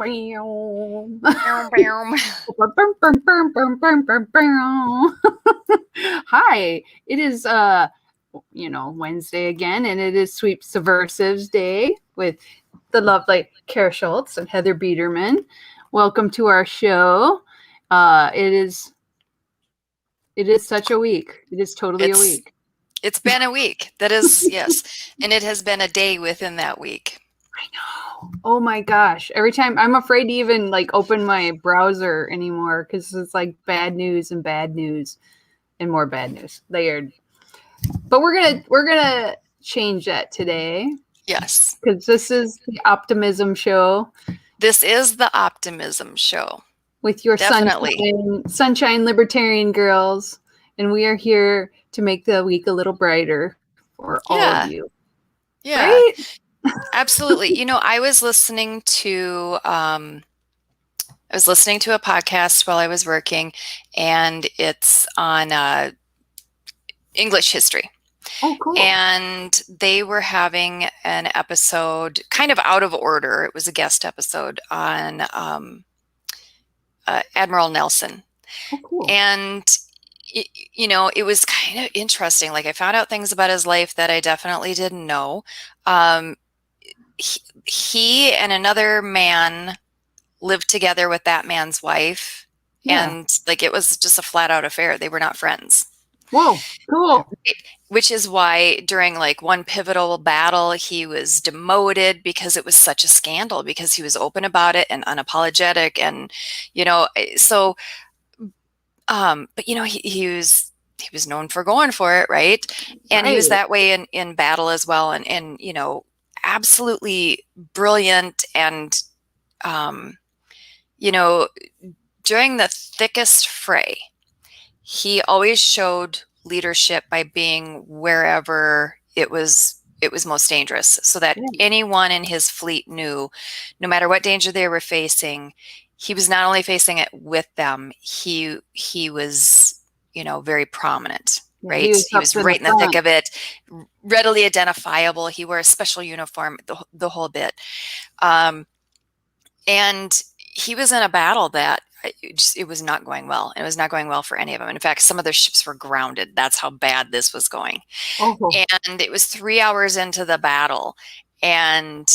Hi, it is Wednesday again, and it is Sweet Subversives Day with the lovely Kara Schultz and Heather Biederman. Welcome to our show. It is such a week. It is totally a week. It's been a week. That is, yes. And it has been a day within that week. I know. Oh my gosh. Every time I'm afraid to even open my browser anymore because it's bad news and more bad news layered. But we're gonna change that today. Yes. Because this is the Optimism show. This is the Optimism show. With your sunshine libertarian girls. And we are here to make the week a little brighter for all of you. Yeah. Right? Absolutely. I was listening to a podcast while I was working, and it's on English history. Oh, cool. And they were having an episode kind of out of order. It was a guest episode on Admiral Nelson. Oh, cool. And it was kind of interesting. I found out things about his life that I definitely didn't know. He and another man lived together with that man's wife. Yeah. And it was just a flat out affair. They were not friends. Whoa, cool. Which is why during one pivotal battle, he was demoted because it was such a scandal, because he was open about it and unapologetic. And, but he was known for going for it. Right. And he was that way in battle as well. And absolutely brilliant. And, during the thickest fray, he always showed leadership by being wherever it was most dangerous, so that anyone in his fleet knew, no matter what danger they were facing, he was not only facing it with them, he was, very prominent, right? He was right in the thick of it, readily identifiable. He wore a special uniform, the whole bit. And he was in a battle that it was not going well. It was not going well for any of them. In fact, some of their ships were grounded. That's how bad this was going. Oh. And it was 3 hours into the battle, and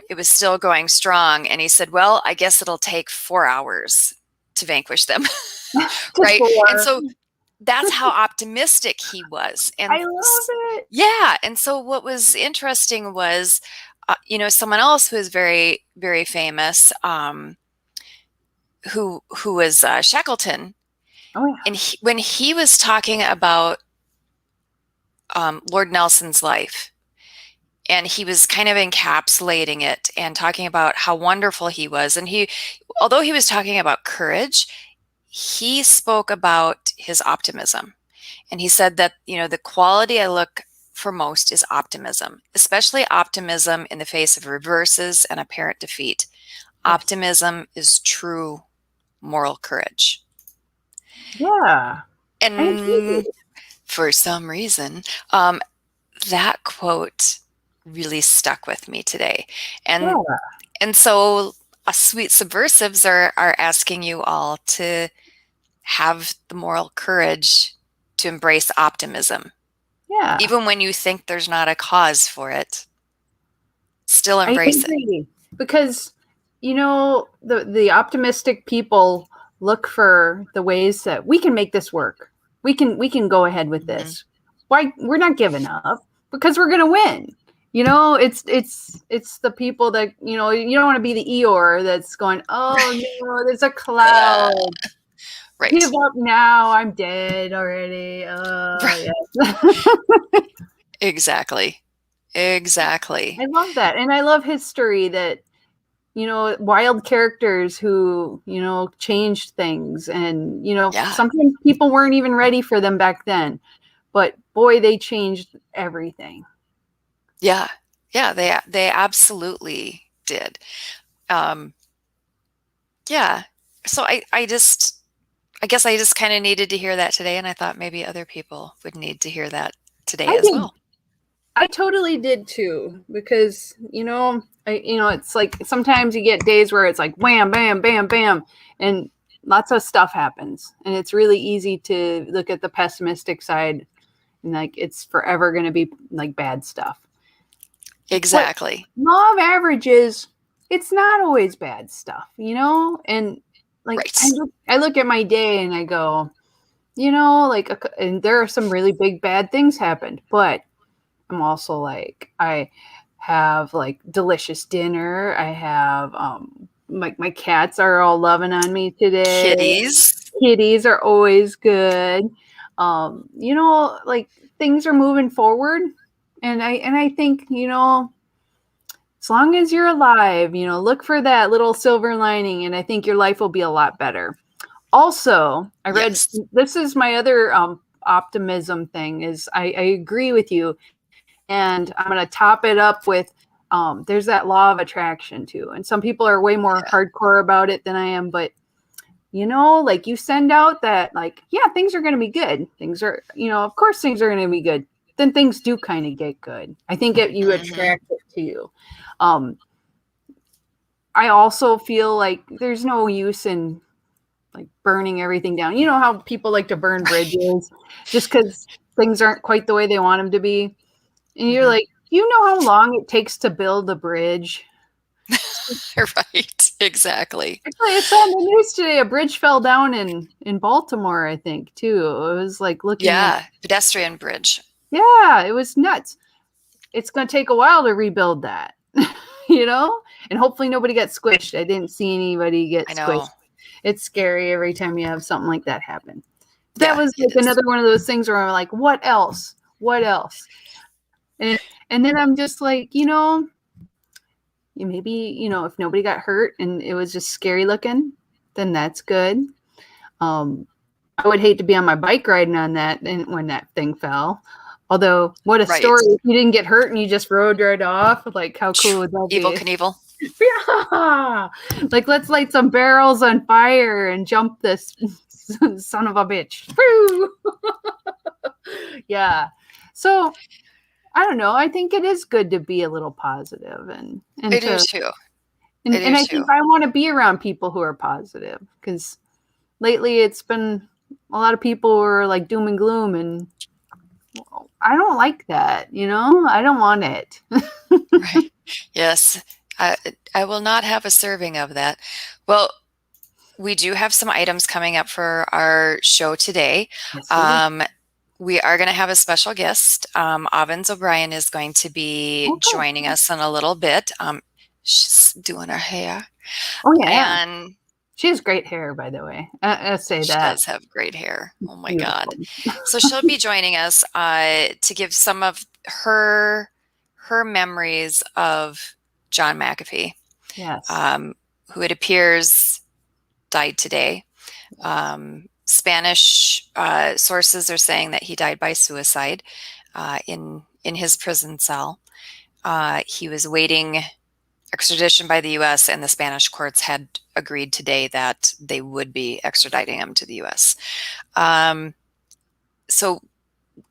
it was still going strong. And he said, well, I guess it'll take 4 hours to vanquish them. Right. And so that's how optimistic he was. And I love it. Yeah. And so what was interesting was, someone else who is very, very famous, who was Shackleton. Oh, yeah. And when he was talking about Lord Nelson's life, and he was kind of encapsulating it and talking about how wonderful he was. And although he was talking about courage, he spoke about his optimism. And he said that, the quality I look for most is optimism, especially optimism in the face of reverses and apparent defeat. Optimism is true moral courage. Yeah. And for some reason, that quote really stuck with me today. And so Sweet Subversives are asking you all to have the moral courage to embrace optimism. Yeah. Even when you think there's not a cause for it, still embrace it. Because the optimistic people look for the ways that we can make this work. We can go ahead with this. Why we're not giving up? Because we're gonna win. It's the people that you don't want to be the Eeyore that's going, oh no, there's a cloud. Right. Give up now. I'm dead already. Yes. Exactly. I love that, and I love history that. Wild characters who, changed things. And, sometimes people weren't even ready for them back then. But boy, they changed everything. Yeah. Yeah, they absolutely did. Yeah. So I guess I just kind of needed to hear that today. And I thought maybe other people would need to hear that today as well. I totally did too, because it's like sometimes you get days where it's like wham, bam, bam, bam, and lots of stuff happens, and it's really easy to look at the pessimistic side, and like it's forever going to be like bad stuff. But Exactly. law of averages, it's not always bad stuff, and like Right. I look at my day and I go, like, and there are some really big bad things happened, but I'm also like, I have like delicious dinner. I have my cats are all loving on me today. Kitties. Kitties are always good. Like things are moving forward. And I think, as long as you're alive, look for that little silver lining, and I think your life will be a lot better. Also, I read, Yes. this is my other optimism thing, is I agree with you, and I'm going to top it up with there's that law of attraction too. And some people are way more Yeah. hardcore about it than I am, but like you send out that, like, yeah, things are going to be good. Things are, of course things are going to be good. Then things do kind of get good. I think you Mm-hmm. attract it to you. Um, I also feel like there's no use in like burning everything down. You know how people like to burn bridges just because things aren't quite the way they want them to be. And you're Mm-hmm. like, you know how long it takes to build a bridge? Right. Exactly. Actually, it's on the news today. A bridge fell down in Baltimore, I think, too. It was like looking at, Yeah. Pedestrian bridge. yeah, it was nuts. It's going to take a while to rebuild that, you know? And hopefully nobody got squished. I didn't see anybody get I know. squished. It's scary every time you have something like that happen. That Yeah, was it like is. another one of those things where I'm like, what else? What else? And and then I'm just like, maybe, if nobody got hurt and it was just scary looking, then that's good. I would hate to be on my bike riding on that and when that thing fell. Although, what a Right. story if you didn't get hurt and you just rode right off. Like, how cool would that Evil be? Knievel. Yeah. Like, let's light some barrels on fire and jump this son of a bitch. Woo! Yeah. So, I don't know. I think it is good to be a little positive I and do to too. I and do I think too. I want to be around people who are positive, because lately it's been a lot of people who are like doom and gloom, and I don't like that, I don't want it. Right. Yes. I I will not have a serving of that. Well, we do have some items coming up for our show today. Yes, we do. Um, we are going to have a special guest. Ovens O'Brien is going to be Oh, good. joining us in a little bit. She's doing her hair, Oh, yeah. and She has great hair, by the way. I say she that. does have great hair. Oh my Beautiful. God. So she'll be joining us to give some of her memories of John McAfee, Yes. um, who it appears died today. Spanish sources are saying that he died by suicide in his prison cell. He was waiting extradition by the U.S., and the Spanish courts had agreed today that they would be extraditing him to the U.S. Um, so,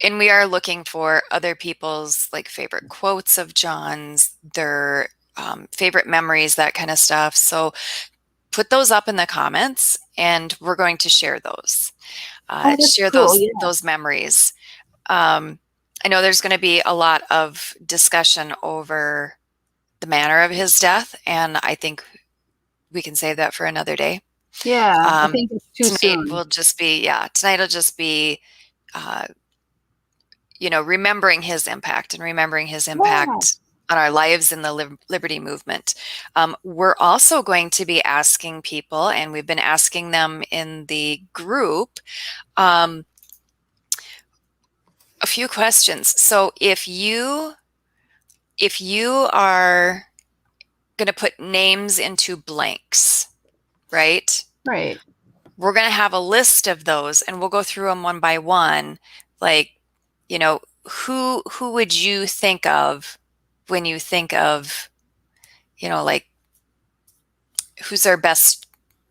and we are looking for other people's like favorite quotes of John's, their favorite memories, that kind of stuff. So put those up in the comments, and we're going to share those. Oh, that's Share cool. those memories. I know there's going to be a lot of discussion over the manner of his death, and I think we can save that for another day. Yeah. I think it's too Tonight soon. will just be, yeah, tonight will just be, uh, remembering his impact and remembering his Yeah. impact on our lives in the liberty movement. We're also going to be asking people, and we've been asking them in the group, um, a few questions. So if you are going to put names into blanks, right? Right. We're going to have a list of those, and we'll go through them one by one. Like, who would you think of when you think of, like, who's our best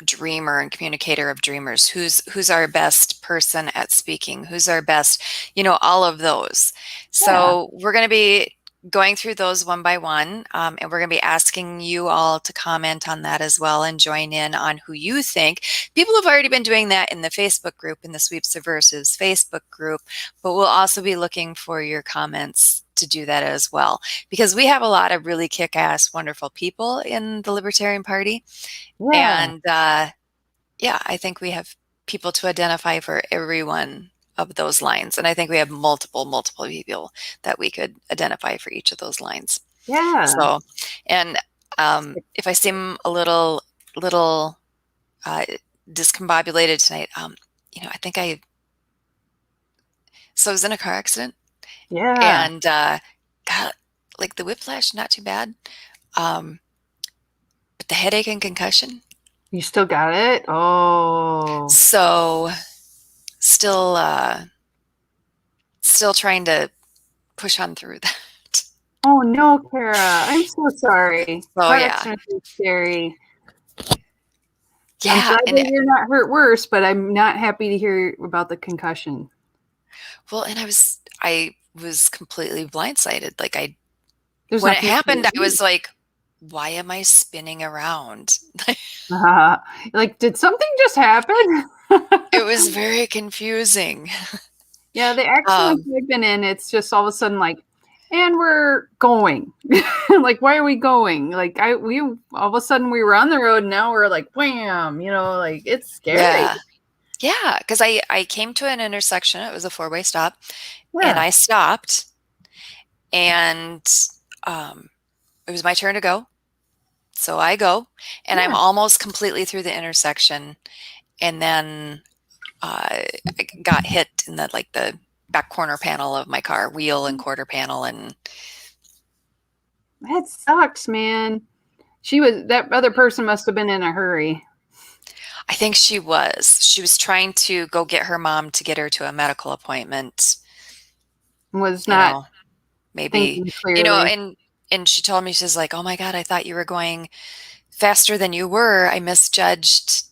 dreamer and communicator of dreamers? Who's our best person at speaking? Who's our best? You know, all of those. Yeah. So we're going to be going through those one by one, and we're going to be asking you all to comment on that as well and join in on who you think. People have already been doing that in the Facebook group, in the Sweep Subversives Facebook group, but we'll also be looking for your comments to do that as well, because we have a lot of really kick-ass, wonderful people in the Libertarian Party. Yeah. And yeah, I think we have people to identify for every one of those lines. And I think we have multiple people that we could identify for each of those lines. Yeah. So, and if I seem a little discombobulated tonight, you know, so I was in a car accident, Yeah. and got like the whiplash, not too bad. But the headache and concussion. You still got it? Oh. So still still trying to push on through that. Oh no, Kara. I'm so sorry. Oh Car yeah. accidents are scary. I'm Yeah. glad And that you're not hurt worse, but I'm not happy to hear about the concussion. well, and I was completely blindsided. Like There's when it nothing happened, to I was do. like, why am I spinning around? Like, did something just happen? It was very confusing. Yeah, the accidents Um, I've been in, it's just all of a sudden like, and we're going. Like, why are we going? Like, we all of a sudden we were on the road, and now we're like, wham! Like it's scary. yeah. Yeah, because I came to an intersection. It was a four-way stop, and Yeah, I stopped, and it was my turn to go. So I go, and I'm yeah. almost completely through the intersection, and then I got hit in the back corner panel of my car, wheel and quarter panel, and That sucks, man. That other person must have been in a hurry. I think she was. She was trying to go get her mom to get her to a medical appointment, Was you not know, maybe, thinking you know, clearly. and she told me, she's like, "Oh my God, I thought you were going faster than you were. I misjudged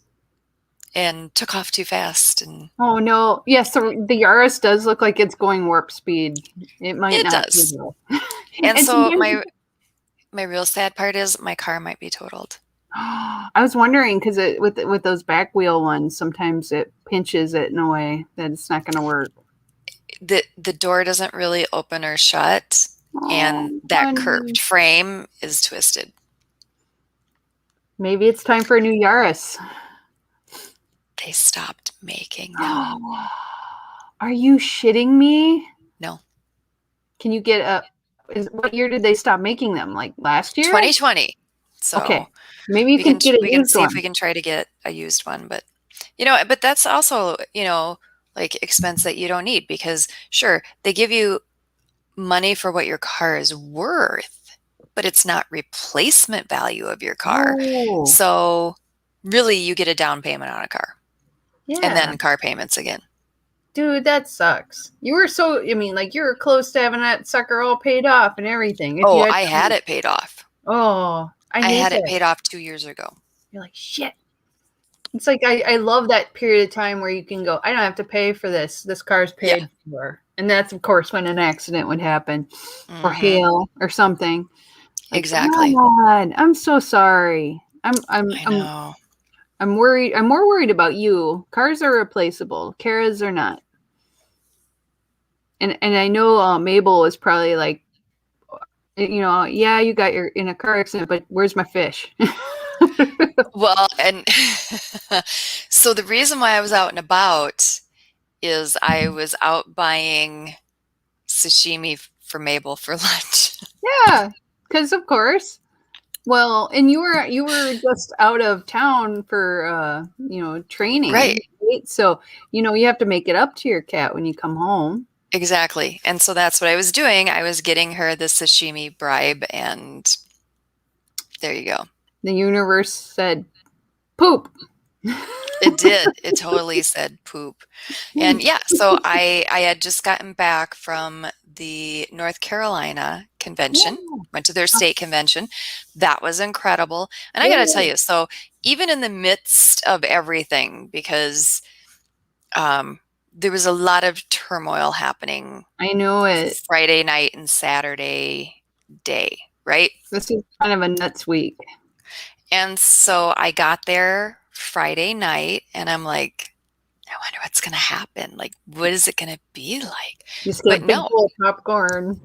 and took off too fast." And Oh no. Yes, the Yaris does look like it's going warp speed. It might it not be does. though. And And so sometimes my real sad part is my car might be totaled. I was wondering because with those back wheel ones, sometimes it pinches it in a way that it's not going to work. The door doesn't really open or shut, and Oh, that honey. curved frame is twisted. Maybe it's time for a new Yaris. They stopped making them. Are you shitting me? No. Can you get a? What year did they stop making them? Like last year? 2020. So Okay, maybe you can get a we can used see if one. we can try to get a used one, but you know, but that's also, you know, like expense that you don't need, because sure, they give you money for what your car is worth, but it's not replacement value of your car. Oh, So really you get a down payment on a car and yeah. then car payments again. Dude, that sucks. You were so, I mean, like you were close to having that sucker all paid off and everything. If you Oh, had, I had it paid off. oh, I I hate had it that. paid off 2 years ago. You're like, shit. It's like, I love that period of time where you can go, I don't have to pay for this. This car's Yeah. paid for. And that's, of course, when an accident would happen or Hmm. hail or something. Like, Exactly. God, I'm so sorry. I know. I'm worried. I'm more worried about you. Cars are replaceable. Kara's are not. And I know Mabel is probably like, yeah, you got your in a car accident, but where's my fish? Well, and so the reason why I was out and about is I was out buying sashimi for Mabel for lunch. Yeah, because of course. Well, and you were just out of town for training, Right, right? So you have to make it up to your cat when you come home. exactly. And so that's what I was doing. I was getting her the sashimi bribe, and there you go. The universe said, "Poop." It did. It totally said poop. And yeah, so I had just gotten back from the North Carolina convention, Yeah. went to their state convention. That was incredible. And I got to tell Yeah. you, so even in the midst of everything, because there was a lot of turmoil happening I know it. Friday night and Saturday day, right? This is kind of a nuts week. And so I got there Friday night and I'm like, I wonder what's going to happen. Like, what is it going to be like? Just get But a big no, bowl of popcorn.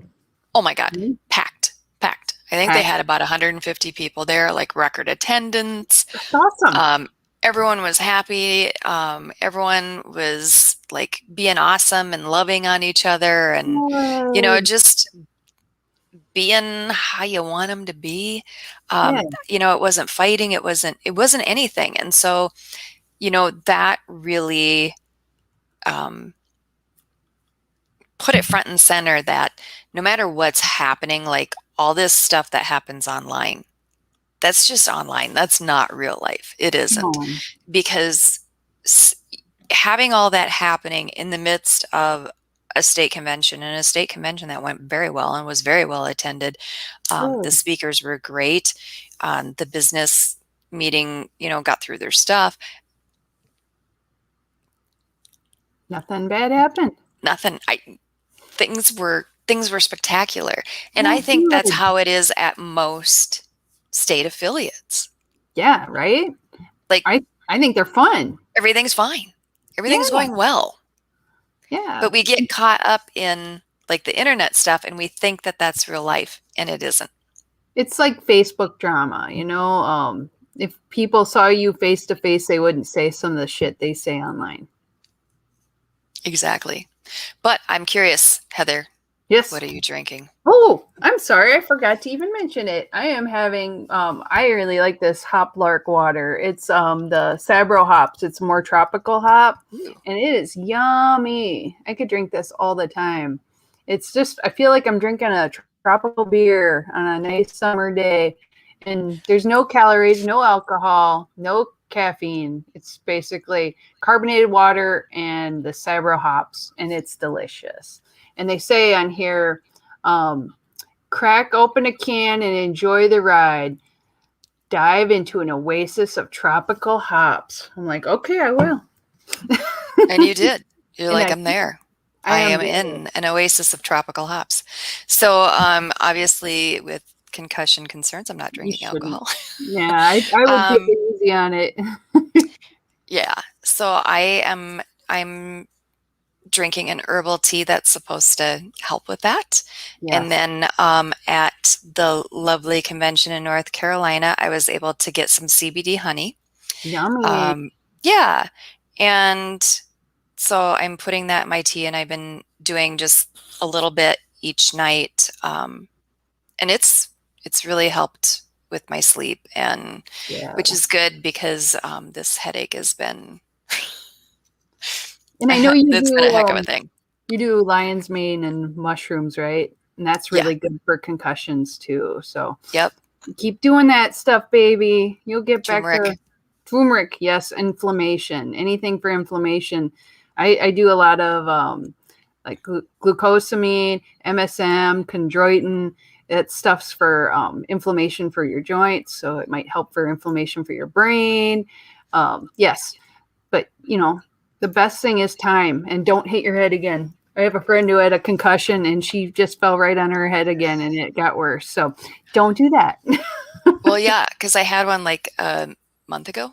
oh my God, Mhm. packed, packed. I think they had about 150 people there, like record attendance. That's awesome. Everyone was happy. Everyone was like being awesome and loving on each other and, Yay. just being how you want them to be. Yeah. It wasn't fighting. It wasn't anything. And so, that really put it front and center that no matter what's happening, like all this stuff that happens online, that's just online. That's not real life. It isn't. No. Because having all that happening in the midst of a state convention, and a state convention that went very well and was very well attended. The Good. speakers were great. The business meeting, got through their stuff. Nothing bad happened. Nothing. Things were spectacular, and Oh, I think that's good. how it is at most state affiliates. Yeah, right? Like I think they're fun. everything's fine. Everything's Yeah. going well. Yeah. But we get caught up in like the internet stuff and we think that that's real life, and it isn't. It's like Facebook drama, if people saw you face to face, they wouldn't say some of the shit they say online. Exactly. But I'm curious, Heather, Yes. what are you drinking? Oh, I'm sorry. I forgot to even mention it. I am having, I really like this hop lark water. It's the Sabro hops. It's more tropical hop. Ooh. And it is yummy. I could drink this all the time. It's just, I feel like I'm drinking a tropical beer on a nice summer day. And there's no calories, no alcohol, no caffeine. It's basically carbonated water and the Sabro hops, and it's delicious. And they say on here, crack open a can and enjoy the ride. Dive into an oasis of tropical hops. I'm like, okay, I will. And you did. You're And like, I'm there. I am there. in an oasis of tropical hops. So obviously with concussion concerns, I'm not drinking alcohol. Yeah, I would take it easy on it. Yeah. So I'm drinking an herbal tea that's supposed to help with that. Yes. And then at the lovely convention in North Carolina, I was able to get some CBD honey. Yummy. Yeah. And so I'm putting that in my tea, and I've been doing just a little bit each night. And it's really helped with my sleep, and which is good because this headache has been and I know you it's do, been a heck of a thing. You do lion's mane and mushrooms, right? And that's really good for concussions too. So Yep. Keep doing that stuff, baby. You'll get back Turmeric. to turmeric. Yes, inflammation. Anything for inflammation. I do a lot of like glucosamine, MSM, chondroitin. That stuff's for inflammation for your joints, so it might help for inflammation for your brain. Yes, but the best thing is time, and don't hit your head again. I have a friend who had a concussion and she just fell right on her head again and it got worse. So don't do that. Well, yeah, because I had one like a month ago.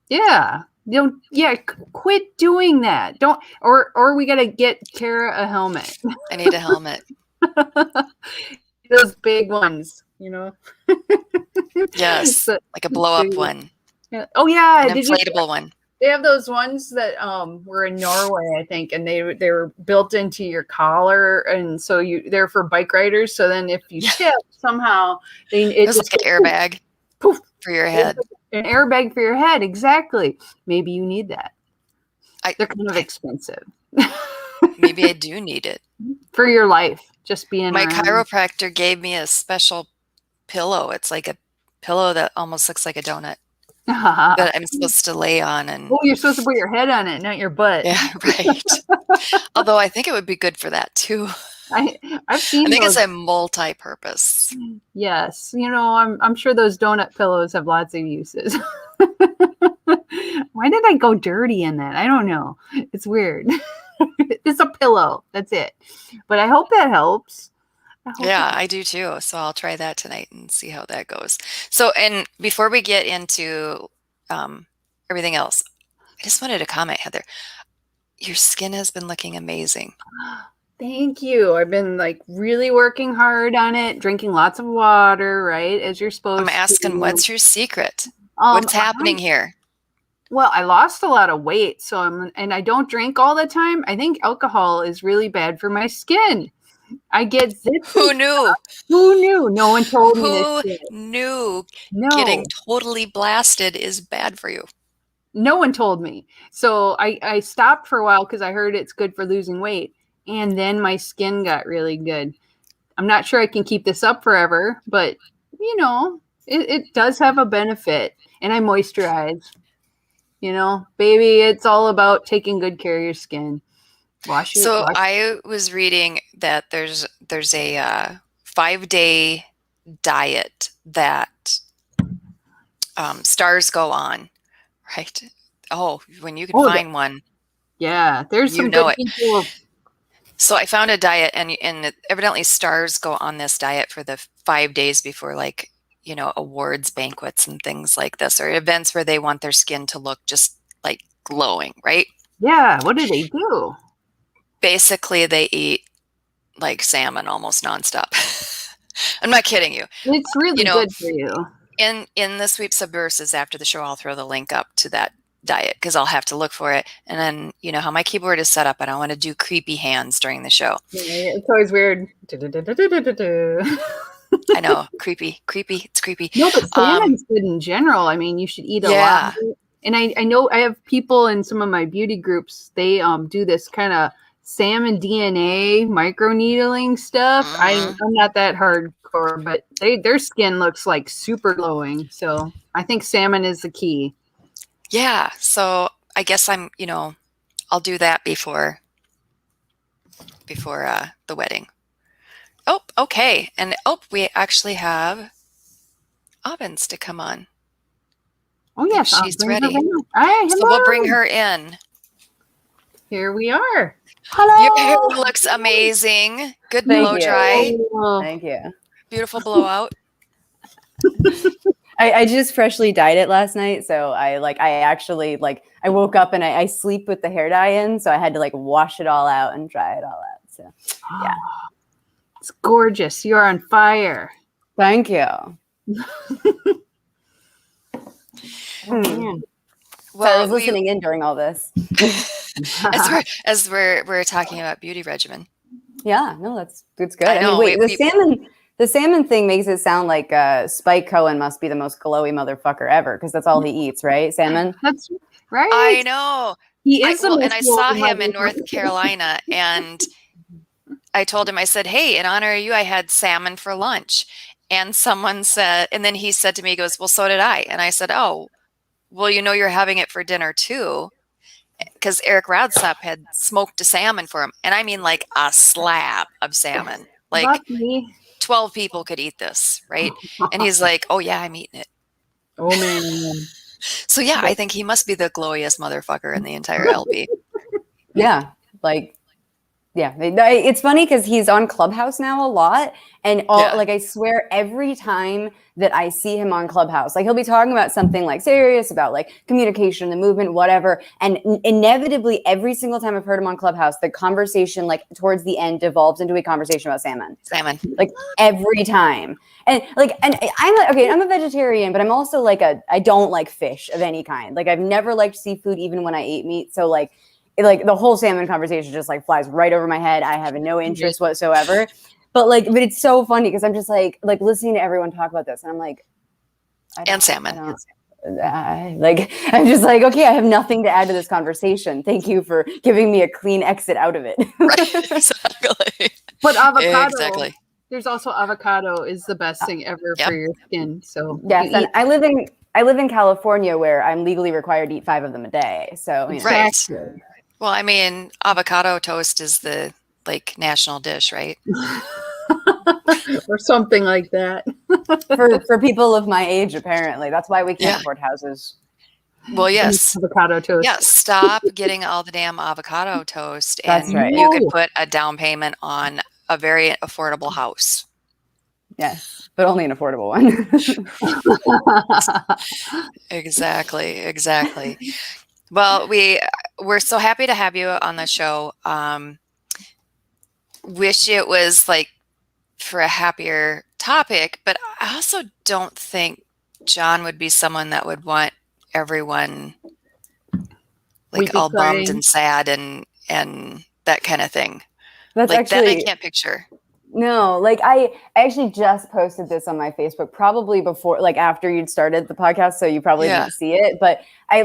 Yeah. Quit doing that. Don't or we gotta get Kara a helmet. I need a helmet. Those big ones, Yes, like a blow up one. Yeah. Oh yeah, an inflatable one. They have those ones that were in Norway, I think, and they were built into your collar, and so they're for bike riders. So then if you tip somehow, it's like an airbag poof, for your head. An airbag for your head, exactly. Maybe you need that. They're kind of expensive. Maybe I do need it for your life. Just being my around. Chiropractor gave me a special pillow. It's like a pillow that almost looks like a donut. That I'm supposed to lay on, and you're supposed to put your head on it, not your butt. Yeah, right. Although I think it would be good for that too. I've seen. I think it's a multi-purpose. Yes, I'm sure those donut pillows have lots of uses. Why did I go dirty in that? I don't know. It's weird. It's a pillow. That's it. But I hope that helps. Yeah, I do too. So I'll try that tonight and see how that goes. So, and before we get into everything else, I just wanted to comment, Heather, your skin has been looking amazing. Thank you. I've been like really working hard on it, drinking lots of water, right? As you're I'm supposed asking, to. what's your secret? What's happening here? Well, I lost a lot of weight, and I don't drink all the time. I think alcohol is really bad for my skin. I get zits and Who knew? who knew? No one told me this Who shit. knew getting No, totally blasted is bad for you? no one told me. So I stopped for a while because I heard it's good for losing weight. And then my skin got really good. I'm not sure I can keep this up forever, but it does have a benefit. And I moisturize. Baby, it's all about taking good care of your skin. So I was reading that there's a 5-day diet that stars go on, right? Oh, when you can find one, yeah, there's some know good it. people. So I found a diet, and evidently stars go on this diet for the 5 days before, like, awards banquets and things like this, or events where they want their skin to look just like glowing, right? Yeah, what do they do? Basically, they eat like salmon almost nonstop. I'm not kidding you. It's really good for you. In the Sweep Subversives after the show, I'll throw the link up to that diet because I'll have to look for it. And then how my keyboard is set up, I don't want to do creepy hands during the show. Yeah, it's always weird. I know, creepy. It's creepy. No, but salmon's good in general. I mean, you should eat a lot of it. And I know I have people in some of my beauty groups. They do this kind of salmon DNA microneedling stuff. I'm not that hardcore, but their skin looks like super glowing. So I think salmon is the key. Yeah. So I guess I'll do that before the wedding. Oh, okay. And we actually have Ovens to come on. Oh yes, she's ready. Hi, so we'll bring her in. Here we are. Hello. Your hair looks amazing. Good blow dry. Thank you. Beautiful blowout. I just freshly dyed it last night, so I woke up and I sleep with the hair dye in, so I had to wash it all out and dry it all out. So yeah, it's gorgeous. You're on fire. Thank you. Man. Well, I was listening in during all this. as we're talking about beauty regimen. Yeah, no, that's good. I mean, wait, the salmon thing makes it sound like Spike Cohen must be the most glowy motherfucker ever because that's all he eats, right? Salmon. That's right. I know. He is and I saw him in North Carolina, and I told him, I said, "Hey, in honor of you, I had salmon for lunch." And someone said, and then he said to me, he goes, "Well, so did I." And I said, "Oh, well, you're having it for dinner too." Because Eric Radsop had smoked a salmon for him. And I mean like a slab of salmon. Like 12 people could eat this, right? And he's like, "Oh yeah, I'm eating it." Oh man. So yeah, I think he must be the glowiest motherfucker in the entire LB. Yeah. Yeah, it's funny because he's on Clubhouse now a lot, and I swear every time that I see him on Clubhouse, he'll be talking about something serious about communication, the movement, whatever, and inevitably every single time I've heard him on Clubhouse, the conversation towards the end devolves into a conversation about salmon. Every time, and I'm a vegetarian, but I'm also I don't like fish of any kind. I've never liked seafood even when I ate meat, so the whole salmon conversation just flies right over my head. I have no interest whatsoever. But but it's so funny because I'm just listening to everyone talk about this, and I'm like, and salmon. I'm just okay, I have nothing to add to this conversation. Thank you for giving me a clean exit out of it. Right, exactly. But avocado. Exactly. There's also avocado is the best thing ever for your skin. So yes, and I live in California where I'm legally required to eat 5 of them a day. So right. Well, I mean, avocado toast is the national dish, right? Or something like that. for people of my age, apparently. That's why we can't afford houses. Well, yes. Avocado toast. Yeah, stop getting all the damn avocado toast, That's and right. you could put a down payment on a very affordable house. Yes, but only an affordable one. Exactly. Well, we're so happy to have you on the show. Wish it was like for a happier topic, but I also don't think John would be someone that would want everyone like all bummed and sad and that kind of thing. That's like actually, that I can't picture. No, like I actually just posted this on my Facebook probably before, like after you'd started the podcast, so you probably didn't see it. But I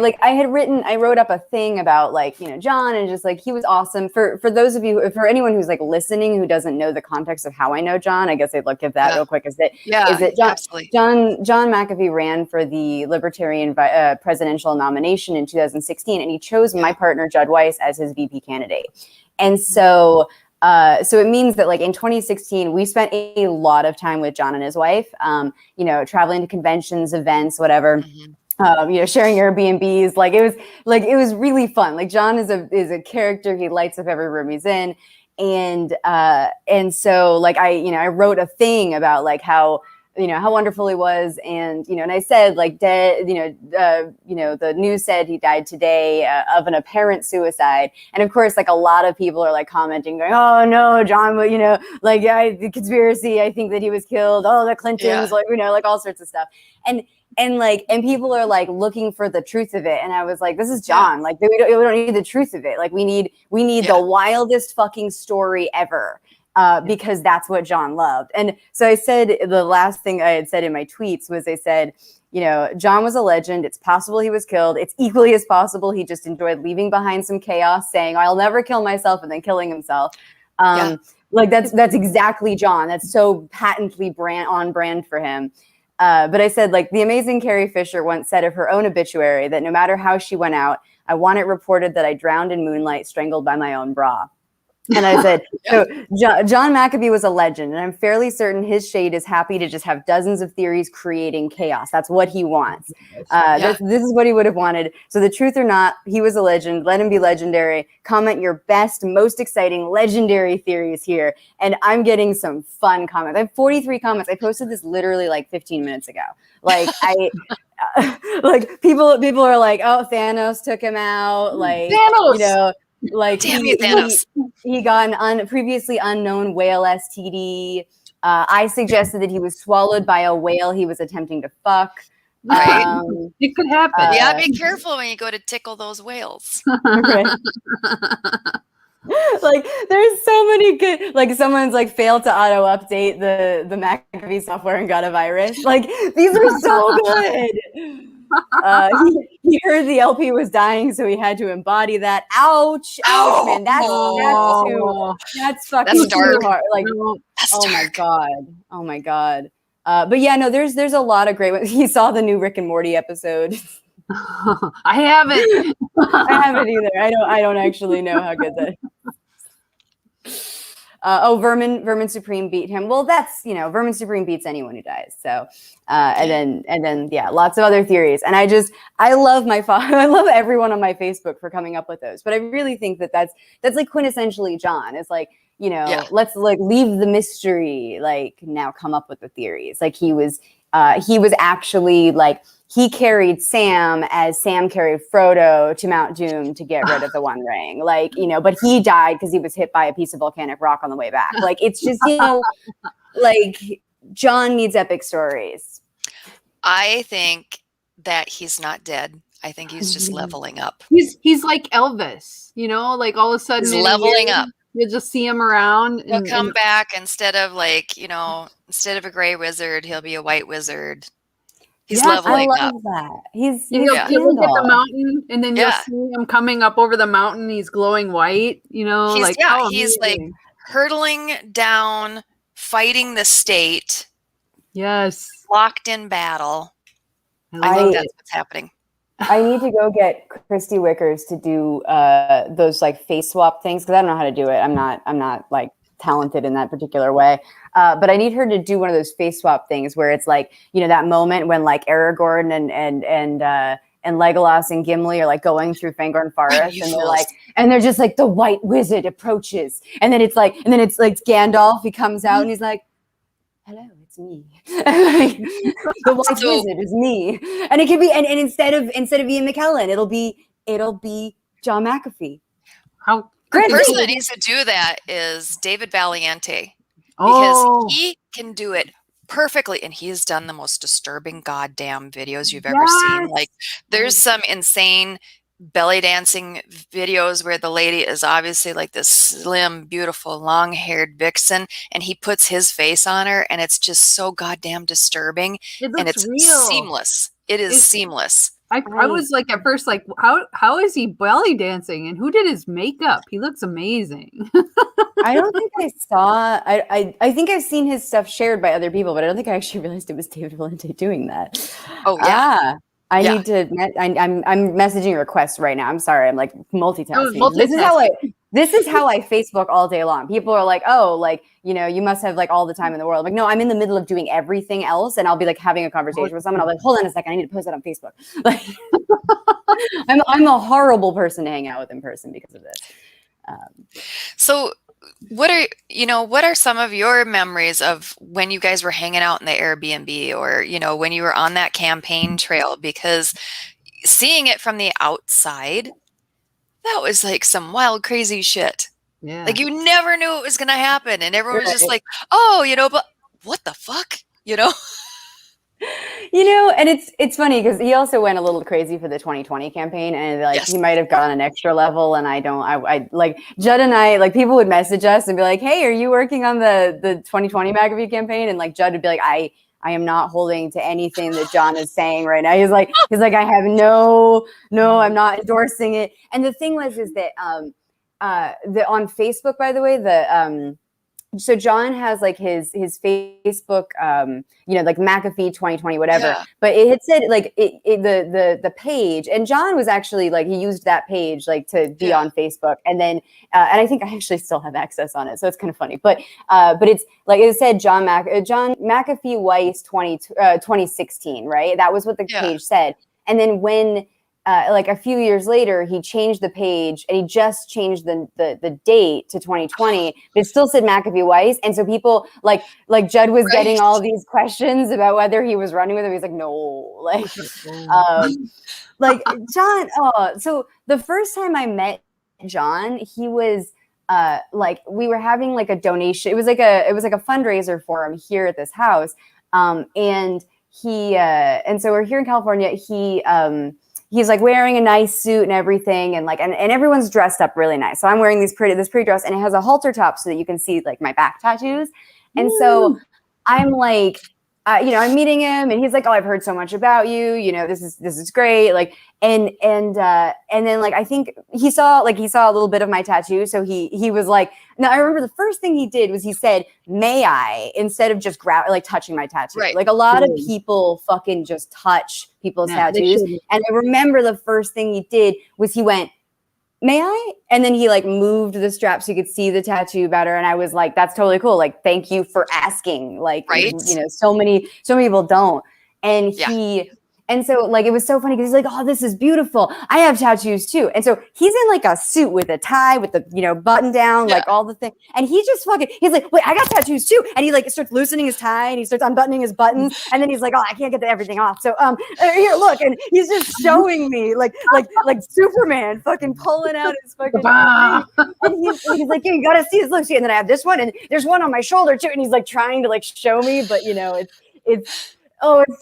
wrote up a thing about like, John, and just like he was awesome. For those of you, for anyone who's like listening who doesn't know the context of how I know John, I guess I'd look at that real quick. Is that John McAfee ran for the Libertarian presidential nomination in 2016, and he chose my partner Judd Weiss as his VP candidate, and so. So it means that like in 2016, we spent a lot of time with John and his wife, traveling to conventions, events, whatever, sharing Airbnbs. It was really fun. Like John is a character. He lights up every room he's in. And so like, I wrote a thing about like how wonderful he was. And, and I said like dead, the news said he died today of an apparent suicide. And of course, like a lot of people are like commenting going, oh no, John, but the conspiracy, I think that he was killed. Oh, the Clintons, like all sorts of stuff. And people are like looking for the truth of it. And I was like, this is John. Like we don't need the truth of it. Like we need the wildest fucking story ever. Because that's what John loved. And so I said, the last thing I had said in my tweets was I said, John was a legend. It's possible he was killed. It's equally as possible he just enjoyed leaving behind some chaos, saying, I'll never kill myself, and then killing himself. Like that's exactly John. That's so patently on brand for him. But I said, like, the amazing Carrie Fisher once said of her own obituary that no matter how she went out, I want it reported that I drowned in moonlight, strangled by my own bra. And I said, so John McAfee was a legend, and I'm fairly certain his shade is happy to just have dozens of theories creating chaos. That's what he wants. This is what he would have wanted. So the truth or not, he was a legend. Let him be legendary. Comment your best, most exciting, legendary theories here. And I'm getting some fun comments. I have 43 comments. I posted this literally like 15 minutes ago. Like like people are like, oh, Thanos took him out. Like, Thanos! Like damn you, Thanos. He got an previously unknown whale STD. I suggested that he was swallowed by a whale he was attempting to fuck. Right. It could happen. Yeah, be careful when you go to tickle those whales. Like there's so many good, like someone's like failed to auto update the McAfee software and got a virus. Like these are so good. He heard the LP was dying, so he had to embody that. Ouch, man. That's fucking dark. too hard. Like, oh my god. But yeah, no, there's a lot of great ones. He saw the new Rick and Morty episode. I haven't. I haven't either. I don't actually know how good that is. Vermin Supreme beat him. Well, that's, Vermin Supreme beats anyone who dies. So, and then, lots of other theories. And I love I love everyone on my Facebook for coming up with those. But I really think that's like quintessentially John. It's like, let's like leave the mystery, like now come up with the theories. Like he was actually like, he carried Sam as Sam carried Frodo to Mount Doom to get rid of the One Ring. Like, but he died because he was hit by a piece of volcanic rock on the way back. Like, it's just, like John needs epic stories. I think that he's not dead. I think he's just leveling up. He's like Elvis, like all of a sudden he's leveling up. You'll just see him around. He'll come back instead of like, instead of a gray wizard, he'll be a white wizard. He's leveling up. That. He'll look at the mountain, and then you'll see him coming up over the mountain. He's glowing white, he's like hurtling down, fighting the state. Yes. Locked in battle. I think that's what's happening. I need to go get Christy Wickers to do those like face swap things, because I don't know how to do it. I'm not like talented in that particular way. But I need her to do one of those face swap things where it's like, that moment when like Aragorn Legolas and Gimli are like going through Fangorn Forest, and they're just like, the white wizard approaches, and then it's like Gandalf. He comes out and he's like, hello, it's me. The white wizard is me, and it could be, and instead of Ian McKellen, it'll be John McAfee. The person that needs to do that is David Valiente, because he can do it perfectly, and he's done the most disturbing goddamn videos you've ever seen. Like, there's some insane belly dancing videos where the lady is obviously like this slim, beautiful, long-haired vixen, and he puts his face on her, and it's just so goddamn disturbing. And it's real. Seamless. It's seamless. I was like at first like, how is he belly dancing, and who did his makeup? He looks amazing. I don't think I saw. I think I've seen his stuff shared by other people, but I don't think I actually realized it was David Valente doing that. Oh yeah. I need to. I'm messaging requests right now. I'm sorry. I'm like multitasking. This is how I Facebook all day long. People are like, oh, like, you know, you must have like all the time in the world. I'm like, no, I'm in the middle of doing everything else, and I'll be like having a conversation with someone. I'll be like, hold on a second, I need to post that on Facebook. Like, I'm a horrible person to hang out with in person because of this. So, what are some of your memories of when you guys were hanging out in the Airbnb, or, you know, when you were on that campaign trail? Because seeing it from the outside, that was like some wild, crazy shit. Yeah. Like, you never knew it was going to happen. And everyone was just like, oh, you know, but what the fuck, you know? You know, and it's funny because he also went a little crazy for the 2020 campaign, and like he might have gone an extra level. And I like Judd and I, like, people would message us and be like, hey, are you working on the 2020 McAfee campaign? And like Judd would be like, I am not holding to anything that John is saying right now. He's like, I have no, I'm not endorsing it. And the thing is that on Facebook, by the way, so John has like his Facebook, you know, like McAfee 2020, whatever. Yeah. But it had said like the page, and John was actually like, he used that page like to be on Facebook, and then and I think I actually still have access on it, so it's kind of funny. But it's like it said John McAfee Weiss 2016, right? That was what the page said. And then when like a few years later, he changed the page, and he just changed the date to 2020, but it still said McAfee Weiss. And so people like Judd was getting all these questions about whether he was running with him. He's like, no, like John. Oh, so the first time I met John, he was like, we were having like a donation. It was like a fundraiser for him here at this house. And he and so we're here in California. He's like wearing a nice suit and everything, and like and everyone's dressed up really nice. So I'm wearing this pretty dress, and it has a halter top so that you can see like my back tattoos. And so I'm like, you know, I'm meeting him, and he's like, oh, I've heard so much about you. You know, this is great. Like, and then like I think he saw a little bit of my tattoo, so he was like, now I remember the first thing he did was he said, may I, instead of just touching my tattoo. Right. Like a lot of people fucking just touch people's tattoos. And I remember the first thing he did was he went, may I? And then he like moved the strap so you could see the tattoo better. And I was like, that's totally cool. Like, thank you for asking. Like, you know, so many people don't. And and so like, it was so funny because he's like, oh, this is beautiful. I have tattoos too. And so he's in like a suit with a tie, with the, you know, button down, like all the thing. And he just he's like, wait, I got tattoos too. And he like starts loosening his tie, and he starts unbuttoning his buttons. And then he's like, oh, I can't get everything off. So, here, look. And he's just showing me like Superman fucking pulling out his fucking thing. And he's like, yeah, you got to see this. Look, see. And then I have this one, and there's one on my shoulder too. And he's like trying to like show me, but you know, it's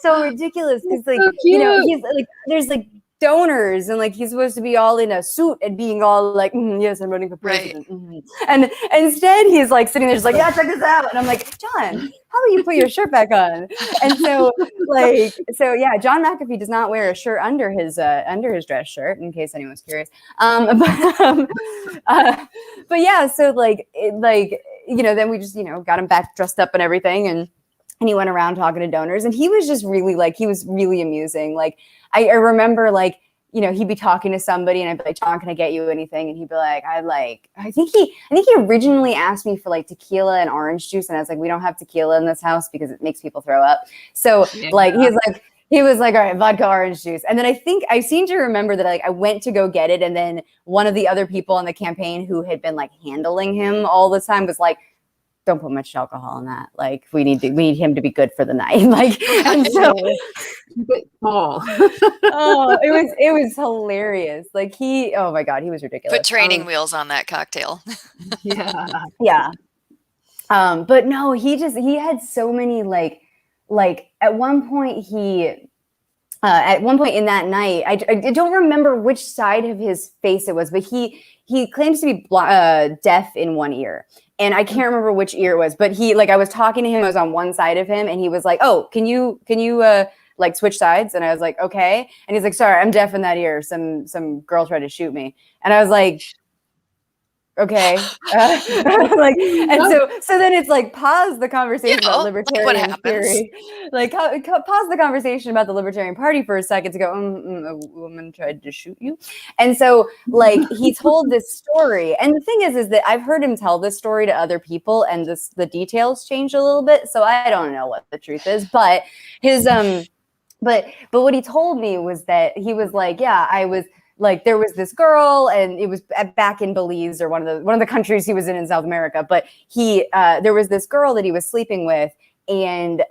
so ridiculous because like, you know, he's like, there's like donors, and like he's supposed to be all in a suit and being all like, yes, I'm running for president. And instead he's like sitting there just like, yeah, check this out. And I'm like, John, how about you put your shirt back on? And so yeah, John McAfee does not wear a shirt under his dress shirt, in case anyone's curious. But yeah, so like you know, then we just, you know, got him back dressed up and everything, and he went around talking to donors, and he was just really like, he was really amusing. Like I remember like, you know, he'd be talking to somebody, and I'd be like, John, can I get you anything? And he'd be like, I think he originally asked me for like tequila and orange juice. And I was like, we don't have tequila in this house because it makes people throw up. So like, he's like, He was like, all right, vodka orange juice. And then I think I seem to remember that like I went to go get it. And then one of the other people on the campaign who had been like handling him all the time was like, don't put much alcohol in that. Like we need him to be good for the night. Like, and so oh, it was hilarious. Like oh my God, he was ridiculous. Put training wheels on that cocktail. Yeah. But no, he had so many like at one point in that night, I don't remember which side of his face it was, but he claims to be deaf in one ear. And I can't remember which ear it was, but I was talking to him, I was on one side of him and he was like, oh, can you like switch sides? And I was like, okay. And he's like, sorry, I'm deaf in that ear. Some girl tried to shoot me. And I was like, okay. So then it's like, pause the conversation about libertarian theory. Like pause the conversation about the Libertarian Party for a second to go, a woman tried to shoot you. And so like he told this story. And the thing is that I've heard him tell this story to other people and the details change a little bit. So I don't know what the truth is, but his, but what he told me was that he was like, yeah, I was, like there was this girl and it was back in Belize or one of the countries he was in South America. But there was this girl that he was sleeping with and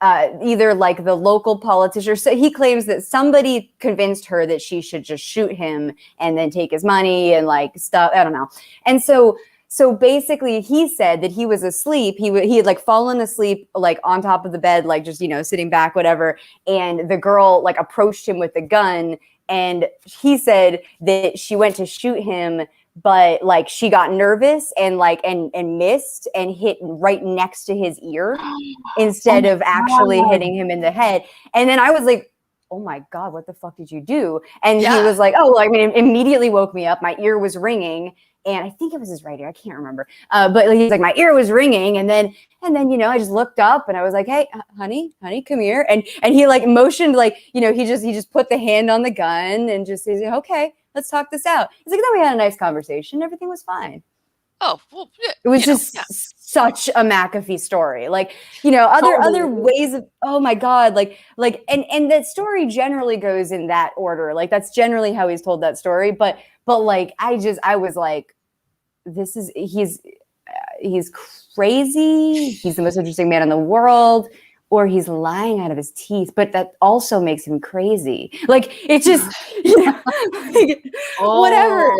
either like the local politician. So he claims that somebody convinced her that she should just shoot him and then take his money and like stuff. I don't know. And so basically he said that he was asleep. He had like fallen asleep, like on top of the bed, like just, sitting back, whatever. And the girl like approached him with the gun. And he said that she went to shoot him, but like she got nervous and like, and missed and hit right next to his ear instead of actually hitting him in the head. And then I was like, oh my God, what the fuck did you do? And he was like, oh, well, I mean, it immediately woke me up. My ear was ringing. And I think it was his right ear. I can't remember. But he's like, my ear was ringing. And then, I just looked up and I was like, hey, honey, come here. And he like motioned, like, he just put the hand on the gun and just says, okay, let's talk this out. He's like, then we had a nice conversation. Everything was fine. Oh, well, yeah, it was such a McAfee story. Like, other ways of, oh my God, and that story generally goes in that order. Like that's generally how he's told that story. But like, I was like, he's crazy. He's the most interesting man in the world, or he's lying out of his teeth, but that also makes him crazy. Like it just, whatever.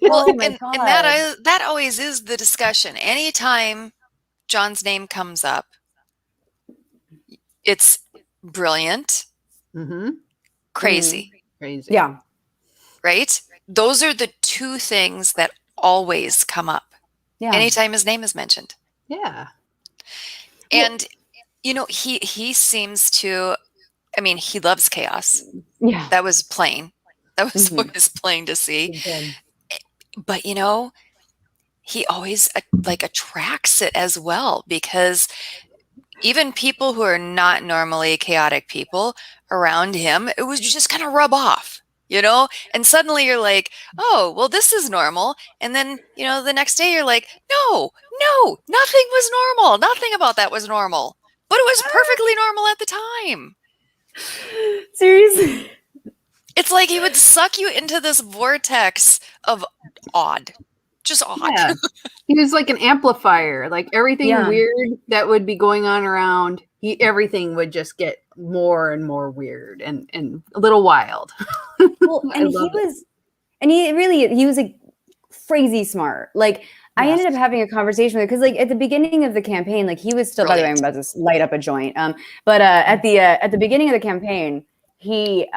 Well, and that always is the discussion. Anytime John's name comes up, it's brilliant, crazy. Yeah. Right? Those are the two things that always come up. Yeah. Anytime his name is mentioned. Yeah. And he seems to, I mean, he loves chaos. Yeah. That was plain. That was always plain to see. But he always like attracts it as well, because even people who are not normally chaotic people around him, it was just kind of rub off. And suddenly you're like, oh, well, this is normal. And then, the next day you're like, no, nothing was normal. Nothing about that was normal. But it was perfectly normal at the time. Seriously. It's like he would suck you into this vortex of odd. Just odd. Yeah. He was like an amplifier. Like everything weird that would be going on around, everything would just get more and more weird and a little wild. Well, and he was like crazy smart. Like I ended up having a conversation with him because like at the beginning of the campaign, like he was still, by the way, I'm about to light up a joint. But at the beginning of the campaign, he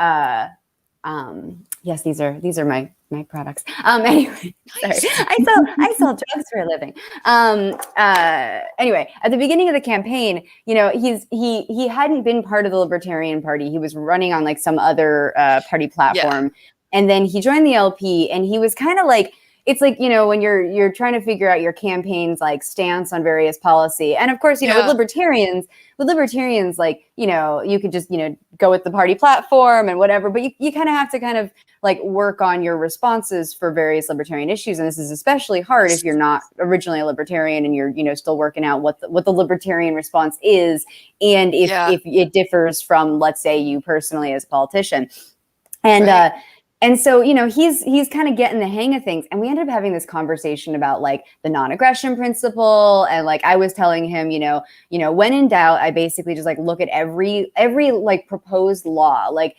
yes, these are my products. Anyway, sorry. I sell drugs for a living. Anyway, at the beginning of the campaign, he hadn't been part of the Libertarian Party. He was running on like some other party platform. Yeah. And then he joined the LP and he was kind of like, it's like, you know, when you're trying to figure out your campaign's like stance on various policy. And of course, you know, with libertarians, like, you know, you could just, you know, go with the party platform and whatever, but you kind of have to kind of like work on your responses for various libertarian issues. And this is especially hard if you're not originally a libertarian and you're, you know, still working out what the libertarian response is. And if it differs from, let's say, you personally as a politician. And, and so, you know, he's kind of getting the hang of things. And we ended up having this conversation about like the non-aggression principle. And like, I was telling him, you know, when in doubt, I basically just like look at every like proposed law, like,